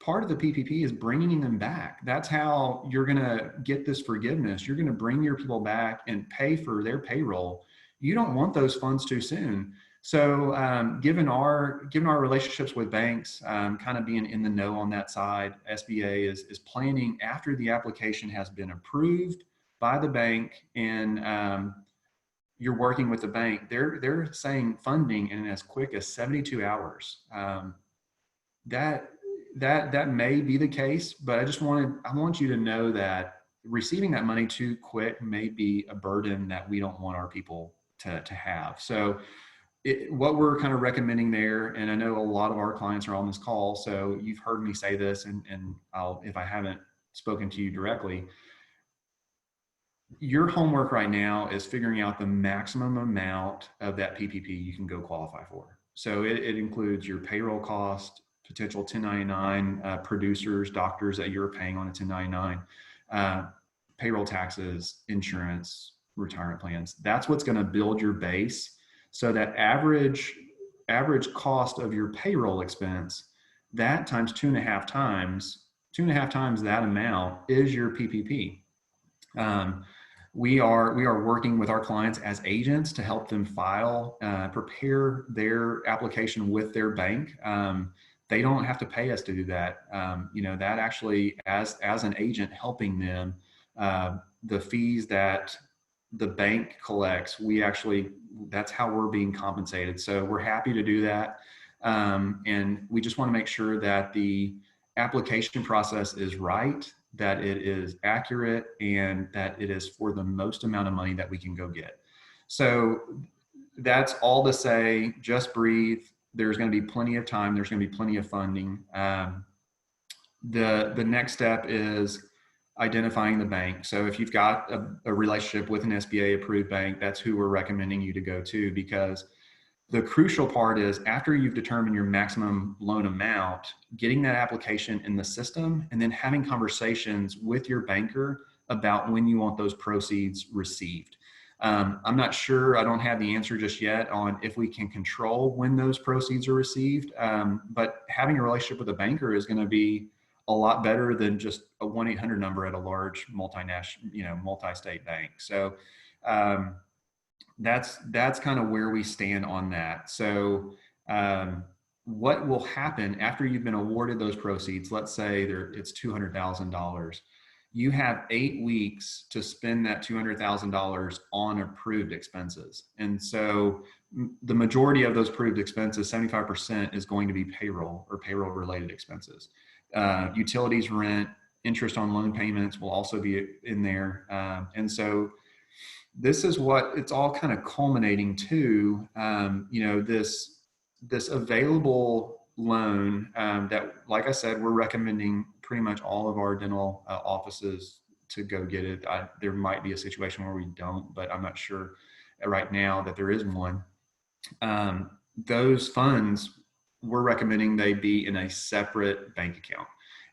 S1: part of the PPP is bringing them back. That's how you're going to get this forgiveness. You're going to bring your people back and pay for their payroll. You don't want those funds too soon. So given our relationships with banks, kind of being in the know on that side, SBA is planning, after the application has been approved by the bank and you're working with the bank, they're saying funding in as quick as 72 hours. That may be the case, but I want you to know that receiving that money too quick may be a burden that we don't want our people to have. So what we're kind of recommending there, and I know a lot of our clients are on this call, so you've heard me say this, and if I haven't spoken to you directly, your homework right now is figuring out the maximum amount of that PPP you can go qualify for. So it includes your payroll cost, potential 1099 producers, doctors that you're paying on a 1099, payroll taxes, insurance, retirement plans. That's what's going to build your base. So that average cost of your payroll expense, that times 2.5 times 2.5 times that amount is your PPP. We are working with our clients as agents to help them file, prepare their application with their bank. They don't have to pay us to do that. That actually, as an agent helping them, the fees that the bank collects, that's how we're being compensated. So we're happy to do that. And we just want to make sure that the application process is right, that it is accurate, and that it is for the most amount of money that we can go get. So that's all to say, just breathe. There's going to be plenty of time. There's going to be plenty of funding. The next step is identifying the bank. So if you've got a relationship with an SBA approved bank, that's who we're recommending you to go to, because the crucial part is after you've determined your maximum loan amount, getting that application in the system and then having conversations with your banker about when you want those proceeds received. I'm not sure, I don't have the answer just yet on if we can control when those proceeds are received, but having a relationship with a banker is going to be a lot better than just a 1-800 number at a large multinational, multi-state bank. So that's kind of where we stand on that. So what will happen after you've been awarded those proceeds? Let's say it's $200,000. You have 8 weeks to spend that $200,000 on approved expenses. And so the majority of those approved expenses, 75%, is going to be payroll or payroll related expenses. Utilities, rent, interest on loan payments will also be in there. And so this is what it's all kind of culminating to, this available loan that, like I said, we're recommending pretty much all of our dental offices to go get it. There might be a situation where we don't, but I'm not sure right now that there is one. Those funds, we're recommending they be in a separate bank account.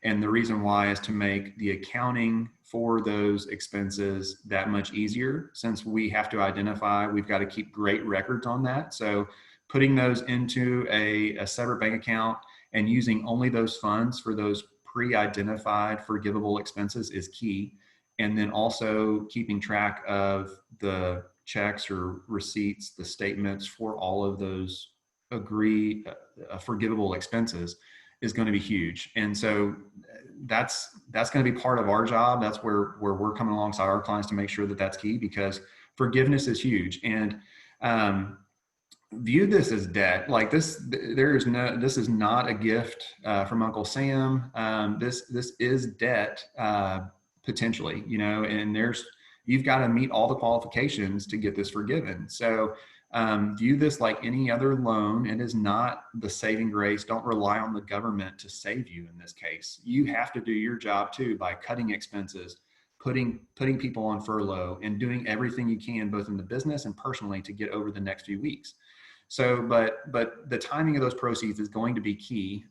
S1: And the reason why is to make the accounting for those expenses that much easier, since we have to identify, we've got to keep great records on that. So putting those into a separate bank account and using only those funds for those pre-identified forgivable expenses is key. And then also keeping track of the checks or receipts, the statements for all of those forgivable expenses is going to be huge. And so that's going to be part of our job. That's where we're coming alongside our clients to make sure that that's key, because forgiveness is huge. And view this as debt. Like this is not a gift from Uncle Sam. This is debt potentially, and you've got to meet all the qualifications to get this forgiven. So view this like any other loan. It is not the saving grace. Don't rely on the government to save you in this case. You have to do your job too by cutting expenses, putting people on furlough, and doing everything you can, both in the business and personally, to get over the next few weeks. So, but the timing of those proceeds is going to be key.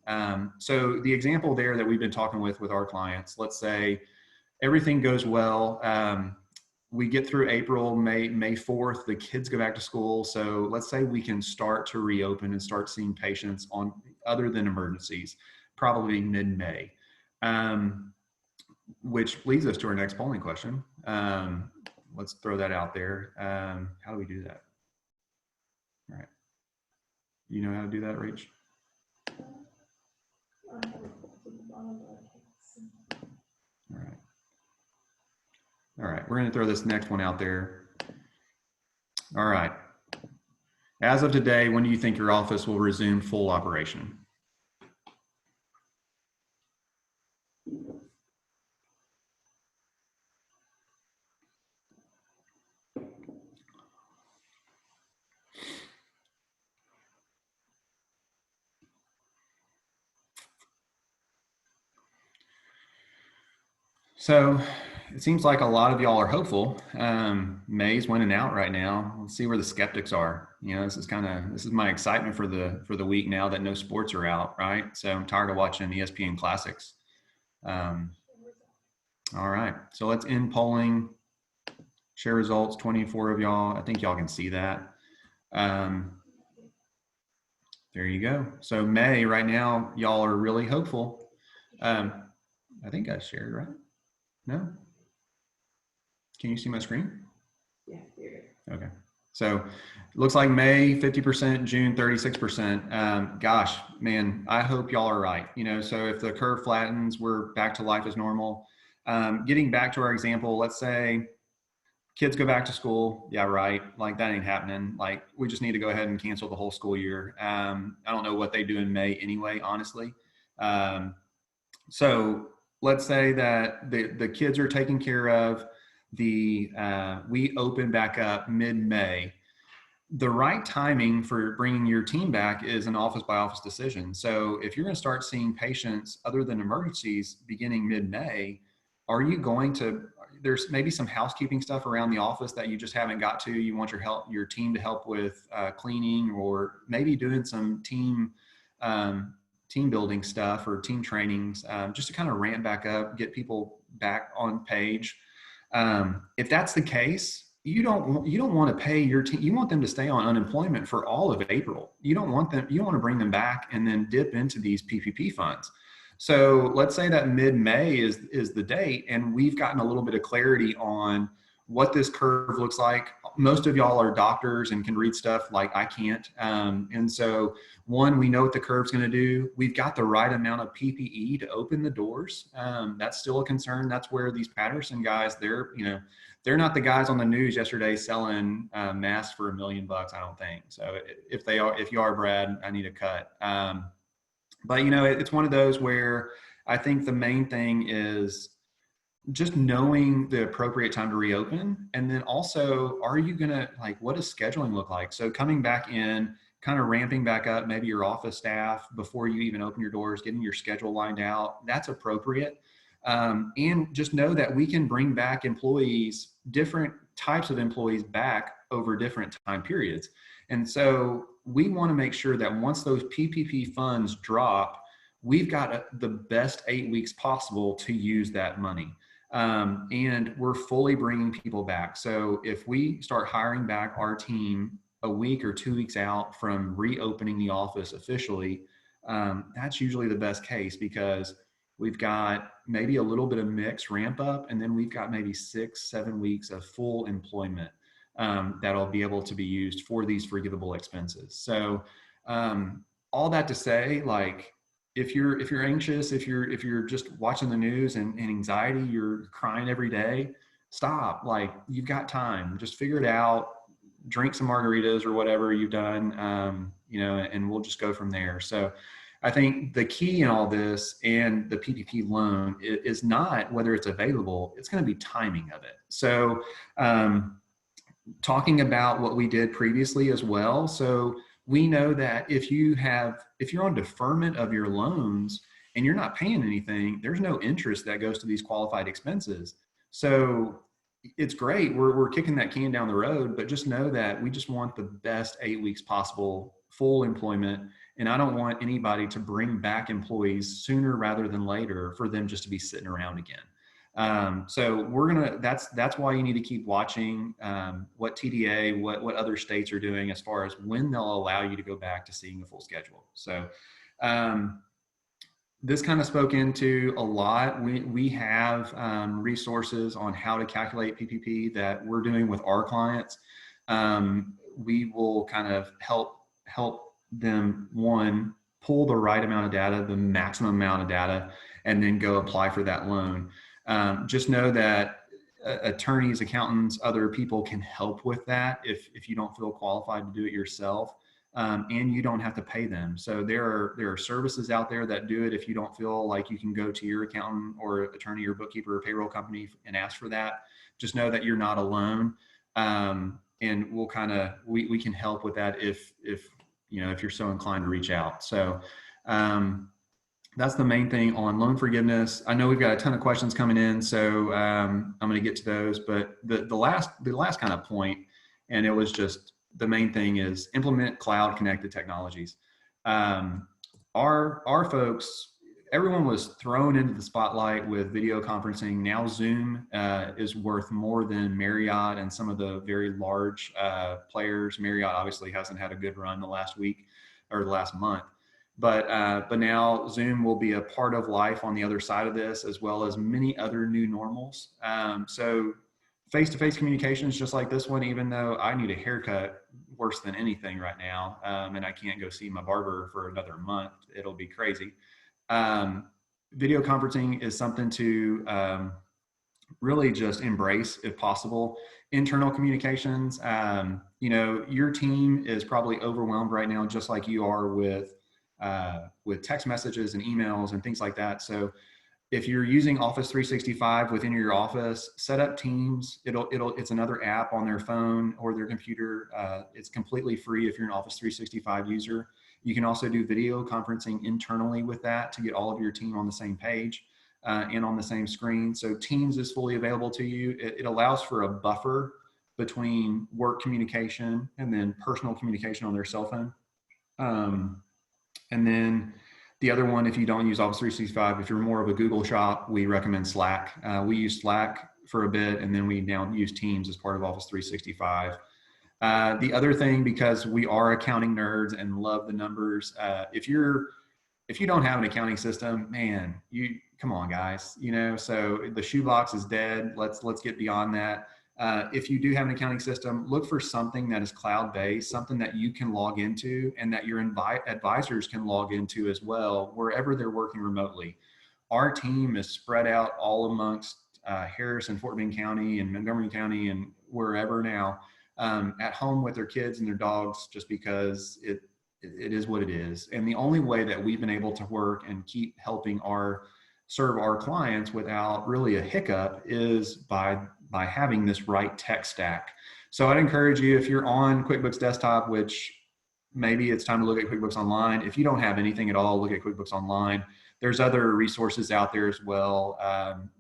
S1: So the example there that we've been talking with our clients, let's say everything goes well. We get through April, May 4th, the kids go back to school. So let's say we can start to reopen and start seeing patients on other than emergencies, probably mid-May, which leads us to our next polling question. Let's throw that out there. How do we do that? All right. You know how to do that, Rach? All right, we're going to throw this next one out there. All right. As of today, when do you think your office will resume full operation? So it seems like a lot of y'all are hopeful. May's winning out right now. Let's see where the skeptics are. This is my excitement for the week now that no sports are out, right? So I'm tired of watching ESPN classics. All right, so let's end polling. Share results, 24 of y'all. I think y'all can see that. There you go. So May, right now, y'all are really hopeful. I think I shared, right? No? Can you see my screen?
S2: Yeah, you're good.
S1: Okay. So it looks like May 50%, June 36%. Gosh, man, I hope y'all are right. So if the curve flattens, we're back to life as normal. Getting back to our example, let's say kids go back to school. Yeah, right. Like that ain't happening. Like we just need to go ahead and cancel the whole school year. I don't know what they do in May anyway, honestly. Um, so let's say that the kids are taken care of. We open back up mid-May. The right timing for bringing your team back is an office by office decision. So if you're going to start seeing patients other than emergencies beginning mid-May, are you going to, there's maybe some housekeeping stuff around the office that you just haven't got to. You want your team to help with cleaning, or maybe doing some team building stuff or team trainings, just to kind of ramp back up, get people back on page. If that's the case, you don't want to pay your team. You want them to stay on unemployment for all of April. You don't want to bring them back and then dip into these PPP funds. So let's say that mid-May is the date, and we've gotten a little bit of clarity on what this curve looks like. Most of y'all are doctors and can read stuff like I can't. And so one, we know what the curve's going to do. We've got the right amount of PPE to open the doors. That's still a concern. That's where these Patterson guys, they're not the guys on the news yesterday selling masks for $1 million. I don't think so. If you are, Brad, I need a cut. But it's one of those where I think the main thing is just knowing the appropriate time to reopen. And then also, are you going to, like, what does scheduling look like? So coming back in, kind of ramping back up, maybe your office staff before you even open your doors, getting your schedule lined out, that's appropriate. And just know that we can bring back employees, different types of employees back over different time periods. And so we want to make sure that once those PPP funds drop, we've got the best 8 weeks possible to use that money. And we're fully bringing people back. So if we start hiring back our team a week or 2 weeks out from reopening the office officially, that's usually the best case, because we've got maybe a little bit of mix ramp up, and then we've got maybe 6-7 weeks of full employment that'll be able to be used for these forgivable expenses. So all that to say, like, if you're anxious, if you're just watching the news and anxiety, you're crying every day, stop. Like, you've got time. Just figure it out. Drink some margaritas or whatever you've done, and we'll just go from there. So I think the key in all this and the PPP loan is not whether it's available, it's going to be timing of it. So talking about what we did previously as well. So we know that if you're on deferment of your loans and you're not paying anything, there's no interest that goes to these qualified expenses. So it's great. We're kicking that can down the road, but just know that we just want the best 8 weeks possible, full employment. And I don't want anybody to bring back employees sooner rather than later for them just to be sitting around again. So that's why you need to keep watching what TDA, what other states are doing as far as when they'll allow you to go back to seeing a full schedule. So this kind of spoke into a lot. We have resources on how to calculate PPP that we're doing with our clients. We will kind of help them, one, pull the right amount of data, the maximum amount of data, and then go apply for that loan. Just know that attorneys, accountants, other people can help with that if you don't feel qualified to do it yourself. And you don't have to pay them. So there are services out there that do it. If you don't feel like you can go to your accountant or attorney or bookkeeper or payroll company and ask for that, just know that you're not alone. And we'll we can help with that if you're so inclined to reach out. So that's the main thing on loan forgiveness. I know we've got a ton of questions coming in, so I'm going to get to those. But the last kind of point, and it was just, the main thing is implement cloud connected technologies. Our folks, everyone was thrown into the spotlight with video conferencing. Now Zoom is worth more than Marriott and some of the very large players. Marriott obviously hasn't had a good run the last week or the last month, But now Zoom will be a part of life on the other side of this, as well as many other new normals. So face-to-face communications, just like this one, even though I need a haircut worse than anything right now, and I can't go see my barber for another month, it'll be crazy. Video conferencing is something to really just embrace if possible. Internal communications, your team is probably overwhelmed right now, just like you are with text messages and emails and things like that. So if you're using Office 365 within your office, set up Teams. It's another app on their phone or their computer. It's completely free if you're an Office 365 user. You can also do video conferencing internally with that to get all of your team on the same page and on the same screen. So Teams is fully available to you. It allows for a buffer between work communication and then personal communication on their cell phone. And then the other one, if you don't use Office 365, if you're more of a Google shop, we recommend Slack. We use Slack for a bit, and then we now use Teams as part of Office 365. The other thing, because we are accounting nerds and love the numbers, if you don't have an accounting system, man, come on, guys. So the shoebox is dead. Let's get beyond that. If you do have an accounting system, look for something that is cloud-based, something that you can log into and that your advisors can log into as well, wherever they're working remotely. Our team is spread out all amongst Harris and Fort Bend County and Montgomery County and wherever now, at home with their kids and their dogs, just because it is what it is. And the only way that we've been able to work and keep helping serve our clients without really a hiccup is by having this right tech stack. So I'd encourage you, if you're on QuickBooks Desktop, which maybe it's time to look at QuickBooks Online. If you don't have anything at all, look at QuickBooks Online. There's other resources out there as well,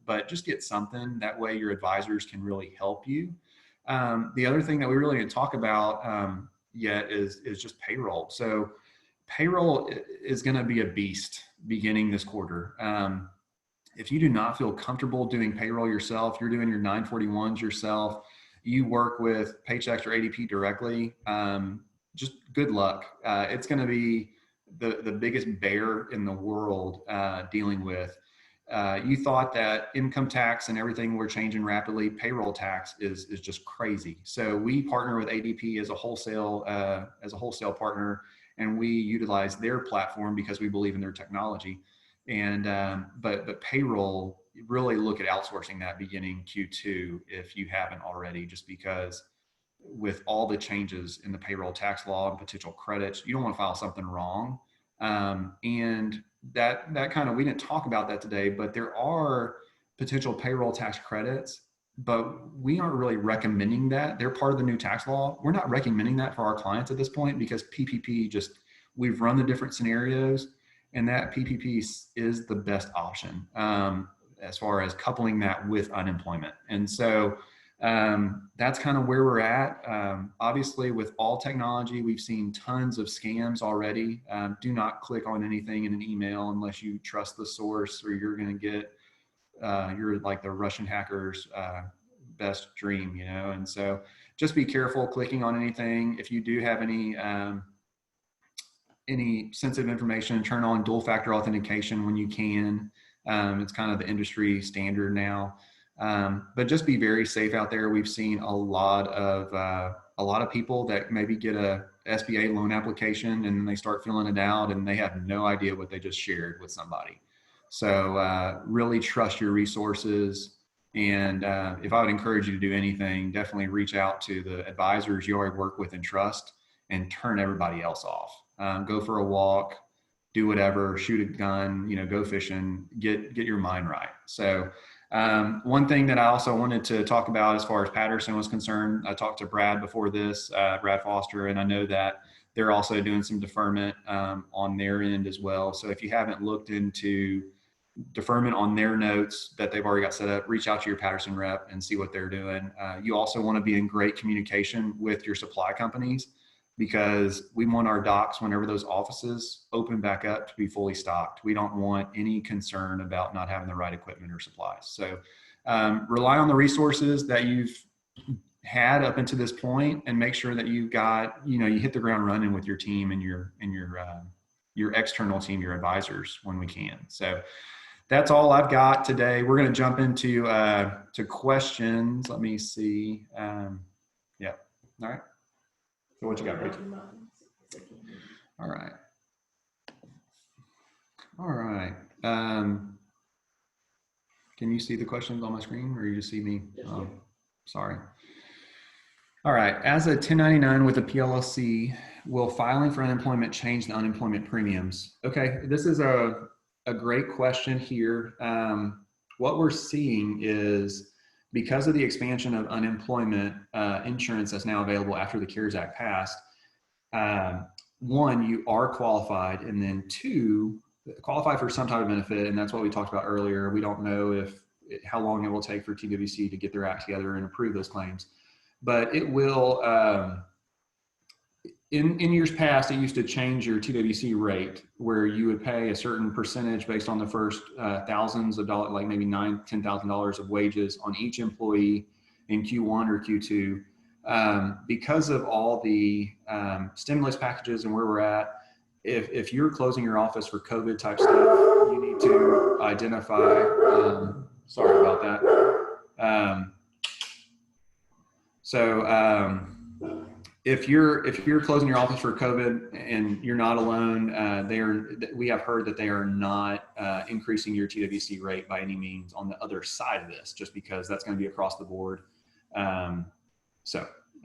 S1: but just get something. That way your advisors can really help you. The other thing that we really didn't talk about yet is just payroll. So payroll is going to be a beast beginning this quarter. If you do not feel comfortable doing payroll yourself, you're doing your 941s yourself, you work with Paychex or ADP directly, just good luck. It's going to be the biggest bear in the world dealing with. You thought that income tax and everything were changing rapidly. Payroll tax is just crazy. So we partner with ADP as a wholesale partner, and we utilize their platform because we believe in their technology. And but payroll, really look at outsourcing that beginning Q2 if you haven't already, just because with all the changes in the payroll tax law and potential credits, you don't want to file something wrong. And that kind of, we didn't talk about that today, but there are potential payroll tax credits, but we aren't really recommending that. They're part of the new tax law. We're not recommending that for our clients at this point because PPP we've run the different scenarios, and that PPP is the best option as far as coupling that with unemployment. And so that's kind of where we're at. Obviously, with all technology, we've seen tons of scams already. Do not click on anything in an email unless you trust the source, or you're going to get, you're like the Russian hackers' best dream, And so just be careful clicking on anything. If you do have any sensitive information, turn on dual factor authentication when you can. It's kind of the industry standard now. But just be very safe out there. We've seen a lot of people that maybe get a SBA loan application and they start filling it out and they have no idea what they just shared with somebody. So really trust your resources. And if I would encourage you to do anything, definitely reach out to the advisors you already work with and trust, and turn everybody else off. Go for a walk, do whatever, shoot a gun, go fishing, get your mind right. So one thing that I also wanted to talk about as far as Patterson was concerned, I talked to Brad before this, Brad Foster, and I know that they're also doing some deferment on their end as well. So if you haven't looked into deferment on their notes that they've already got set up, reach out to your Patterson rep and see what they're doing. You also want to be in great communication with your supply companies, because we want our docs, whenever those offices open back up, to be fully stocked. We don't want any concern about not having the right equipment or supplies. So rely on the resources that you've had up until this point, and make sure that you've got, you hit the ground running with your team and your your external team, your advisors, when we can. So that's all I've got today. We're going to jump into to questions. Let me see. Yeah. All right. So what you got, Rachel? All right. All right. Can you see the questions on my screen, or you just see me? Sorry. All right. As a 1099 with a PLLC, will filing for unemployment change the unemployment premiums? Okay, this is a great question here. What we're seeing is, because of the expansion of unemployment insurance that's now available after the CARES Act passed, one, you are qualified, and then two, qualify for some type of benefit, and that's what we talked about earlier. We don't know how long it will take for TWC to get their act together and approve those claims, but it will. In years past, it used to change your TWC rate, where you would pay a certain percentage based on the first thousands of dollars, like maybe $10,000 of wages on each employee in Q1 or Q2. Because of all the stimulus packages and where we're at, if you're closing your office for COVID type stuff, you need to identify. Sorry about that. If you're closing your office for COVID and you're not alone, we have heard that they are not increasing your TWC rate by any means on the other side of this, just because that's going to be across the board.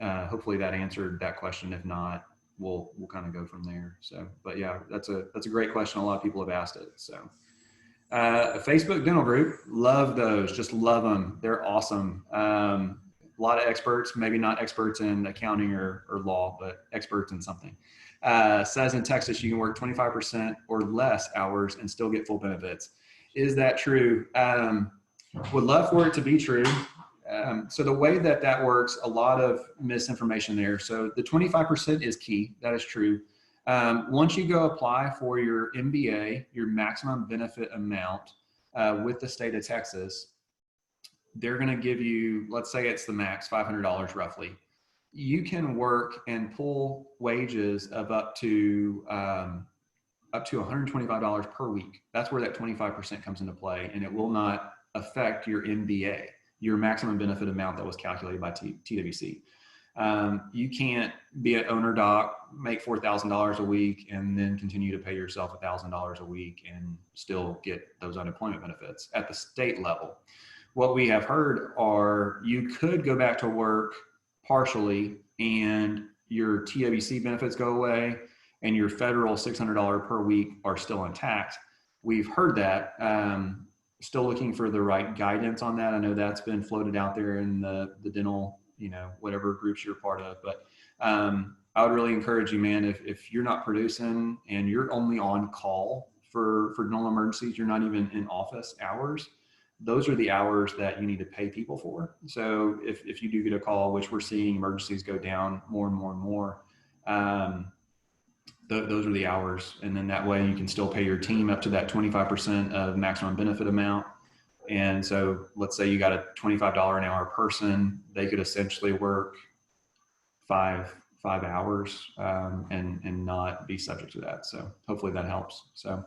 S1: Hopefully that answered that question. If not, we'll kind of go from there. So, but yeah, that's a great question. A lot of people have asked it. So, a Facebook dental group, love those. Just love them. They're awesome. A lot of experts, maybe not experts in accounting or law, but experts in something. Says in Texas, you can work 25% or less hours and still get full benefits. Is that true? Would love for it to be true. So the way that works, a lot of misinformation there. So the 25% is key. That is true. Once you go apply for your MBA, your maximum benefit amount with the state of Texas, they're going to give you, let's say it's the max, $500 roughly. You can work and pull wages of up to $125 per week. That's where that 25% comes into play, and it will not affect your MBA, your maximum benefit amount that was calculated by TWC. You can't be an owner doc, make $4,000 a week, and then continue to pay yourself $1,000 a week and still get those unemployment benefits at the state level. What we have heard are you could go back to work partially and your TWC benefits go away and your federal $600 per week are still intact. We've heard that. Still looking for the right guidance on that. I know that's been floated out there in the dental, whatever groups you're part of. But I would really encourage you, man, if you're not producing and you're only on call for dental emergencies, you're not even in office hours, those are the hours that you need to pay people for. So if you do get a call, which we're seeing emergencies go down more and more and more, those are the hours. And then that way you can still pay your team up to that 25% of maximum benefit amount. And so let's say you got a $25 an hour person, they could essentially work five hours and not be subject to that. So hopefully that helps. So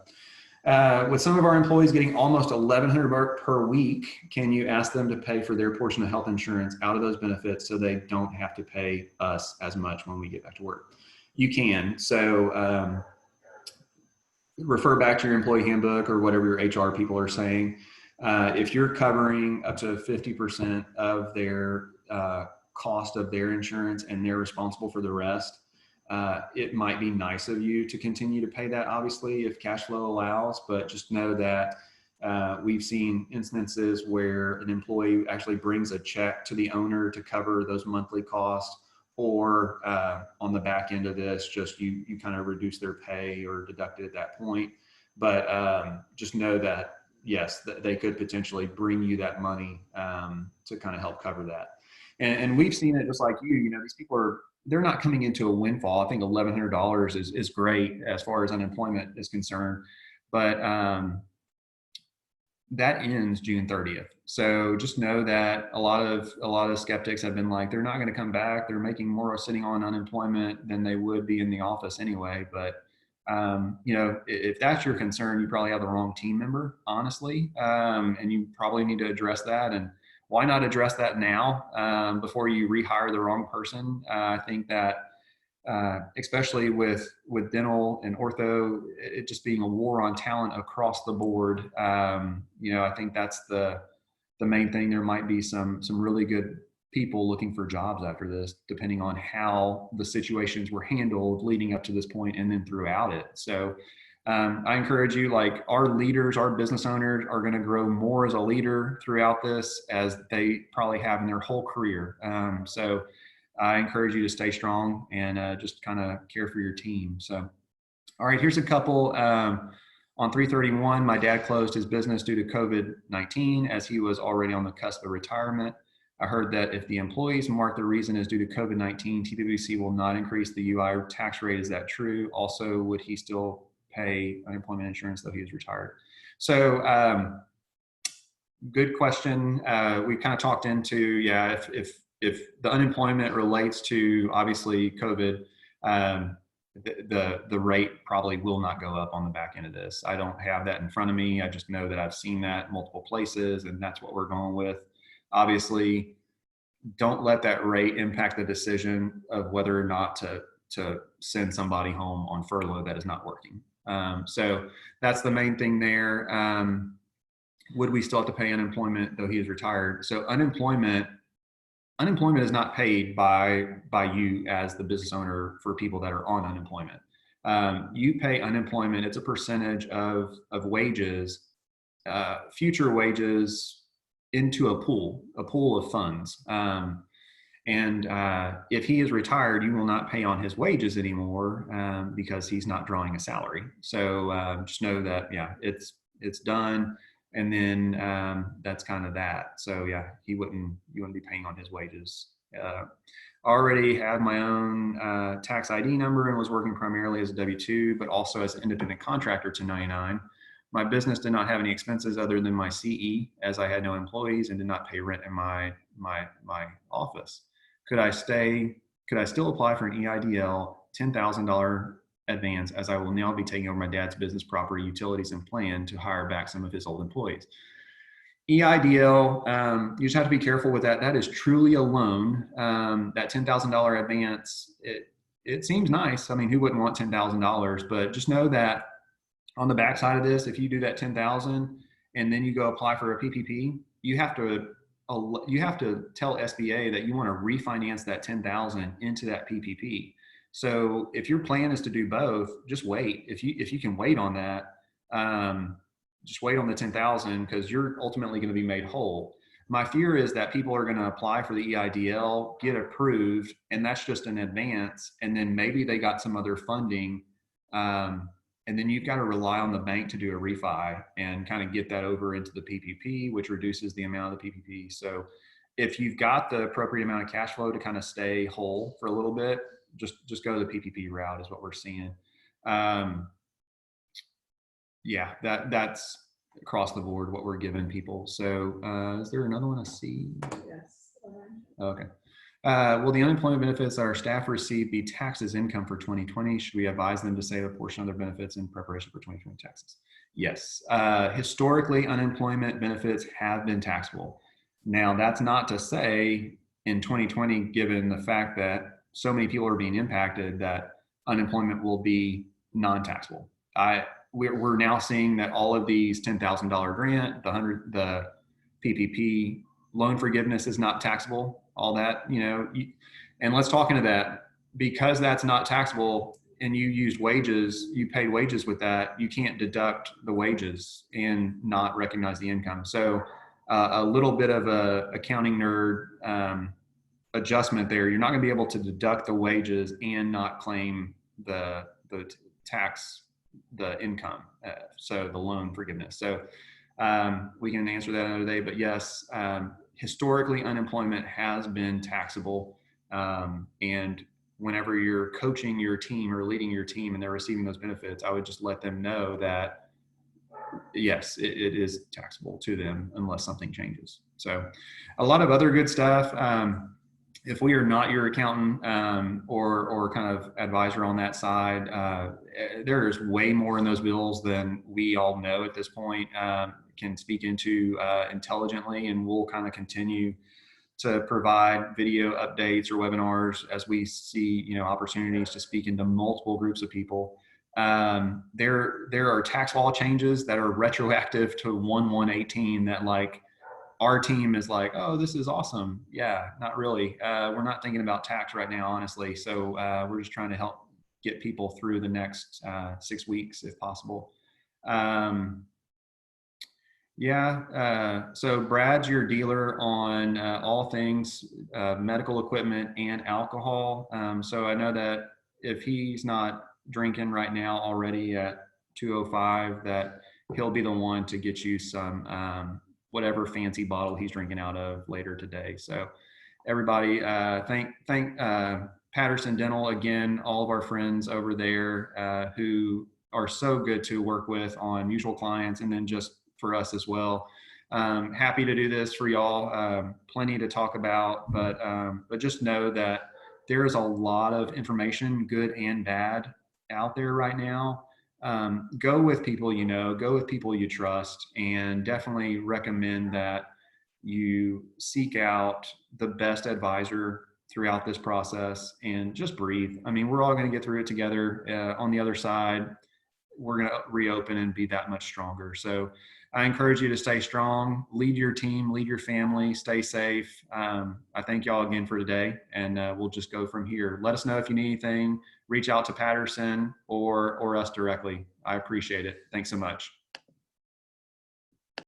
S1: with some of our employees getting almost $1,100 per week, can you ask them to pay for their portion of health insurance out of those benefits so they don't have to pay us as much when we get back to work? You can. So refer back to your employee handbook or whatever your HR people are saying. If you're covering up to 50% of their cost of their insurance and they're responsible for the rest, it might be nice of you to continue to pay that, obviously, if cash flow allows, but just know that we've seen instances where an employee actually brings a check to the owner to cover those monthly costs, or on the back end of this, just you kind of reduce their pay or deduct it at that point. But just know that, yes, they could potentially bring you that money to kind of help cover that. And we've seen it just like you, these people they're not coming into a windfall. I think $1,100 is great as far as unemployment is concerned, but that ends June 30th. So just know that a lot of skeptics have been like, they're not going to come back. They're making more sitting on unemployment than they would be in the office anyway. But If that's your concern, you probably have the wrong team member, honestly, and you probably need to address that. And why not address that now before you rehire the wrong person? I think that especially with dental and ortho, it just being a war on talent across the board. I think that's the main thing. There might be some really good people looking for jobs after this, depending on how the situations were handled leading up to this point and then throughout it. So I encourage you, like our leaders, our business owners are going to grow more as a leader throughout this as they probably have in their whole career. So I encourage you to stay strong and just kind of care for your team. So, all right, here's a couple. On 3/31, my dad closed his business due to COVID-19 as he was already on the cusp of retirement. I heard that if the employees mark the reason is due to COVID-19, TWC will not increase the UI tax rate. Is that true? Also, would he still pay unemployment insurance though he is retired? So, good question. We kind of talked into, if the unemployment relates to obviously COVID, the rate probably will not go up on the back end of this. I don't have that in front of me. I just know that I've seen that multiple places, and that's what we're going with. Obviously, don't let that rate impact the decision of whether or not to send somebody home on furlough that is not working. So that's the main thing there. Would we still have to pay unemployment though he is retired? So unemployment is not paid by you as the business owner for people that are on unemployment. You pay unemployment. It's a percentage of wages, future wages, into a pool of funds. If he is retired, you will not pay on his wages anymore because he's not drawing a salary. So just know that, it's done. And then that's kind of that. So you wouldn't be paying on his wages. Already had my own tax ID number and was working primarily as a W-2, but also as an independent contractor to 99. My business did not have any expenses other than my CE, as I had no employees and did not pay rent in my office. Could I still apply for an EIDL $10,000 advance, as I will now be taking over my dad's business property, utilities, and plan to hire back some of his old employees? EIDL, you just have to be careful with that. That is truly a loan. That $10,000 advance, it seems nice. I mean, who wouldn't want $10,000? But just know that on the backside of this, if you do that 10,000 and then you go apply for a PPP, you have to tell SBA that you want to refinance that 10,000 into that PPP. So if your plan is to do both, just wait. If you can wait on that, just wait on the 10,000 because you're ultimately going to be made whole. My fear is that people are going to apply for the EIDL, get approved, and that's just an advance. And then maybe they got some other funding. And then you've got to rely on the bank to do a refi and kind of get that over into the PPP, which reduces the amount of the PPP. So if you've got the appropriate amount of cash flow to kind of stay whole for a little bit, just go the PPP route is what we're seeing. That's across the board what we're giving people. So is there another one I see?
S2: Yes.
S1: Okay. Will the unemployment benefits that our staff receive be taxed as income for 2020? Should we advise them to save a portion of their benefits in preparation for 2020 taxes? Yes. Historically, unemployment benefits have been taxable. Now, that's not to say in 2020, given the fact that so many people are being impacted, that unemployment will be non-taxable. We're now seeing that all of these $10,000 grant, the PPP loan forgiveness is not taxable. All that, and let's talk into that, because that's not taxable and you used wages, you paid wages with that, you can't deduct the wages and not recognize the income. So a little bit of a accounting nerd adjustment there. You're not going to be able to deduct the wages and not claim the tax, the income, so the loan forgiveness. So we can answer that another day, but yes, historically unemployment has been taxable. And whenever you're coaching your team or leading your team and they're receiving those benefits, I would just let them know that yes, it is taxable to them unless something changes. So a lot of other good stuff. if we are not your accountant or kind of advisor on that side, there is way more in those bills than we all know at this point, can speak into intelligently, and we'll kind of continue to provide video updates or webinars as we see, opportunities to speak into multiple groups of people. There are tax law changes that are retroactive to 1/1/18 that like our team is like, oh, this is awesome. Yeah, not really. We're not thinking about tax right now, honestly. So we're just trying to help get people through the next 6 weeks if possible. So Brad's your dealer on all things medical equipment and alcohol. So I know that if he's not drinking right now already at 2:05, that he'll be the one to get you some whatever fancy bottle he's drinking out of later today. So everybody, thank Patterson Dental again, all of our friends over there who are so good to work with on mutual clients, and then just for us as well. Happy to do this for y'all. Plenty to talk about, but just know that there is a lot of information, good and bad, out there right now. Go with people you know, go with people you trust, and definitely recommend that you seek out the best advisor throughout this process and just breathe. I mean, we're all going to get through it together. On the other side, we're going to reopen and be that much stronger. So I encourage you to stay strong, lead your team, lead your family, stay safe. I thank y'all again for today, and we'll just go from here. Let us know if you need anything. Reach out to Patterson or us directly. I appreciate it. Thanks so much.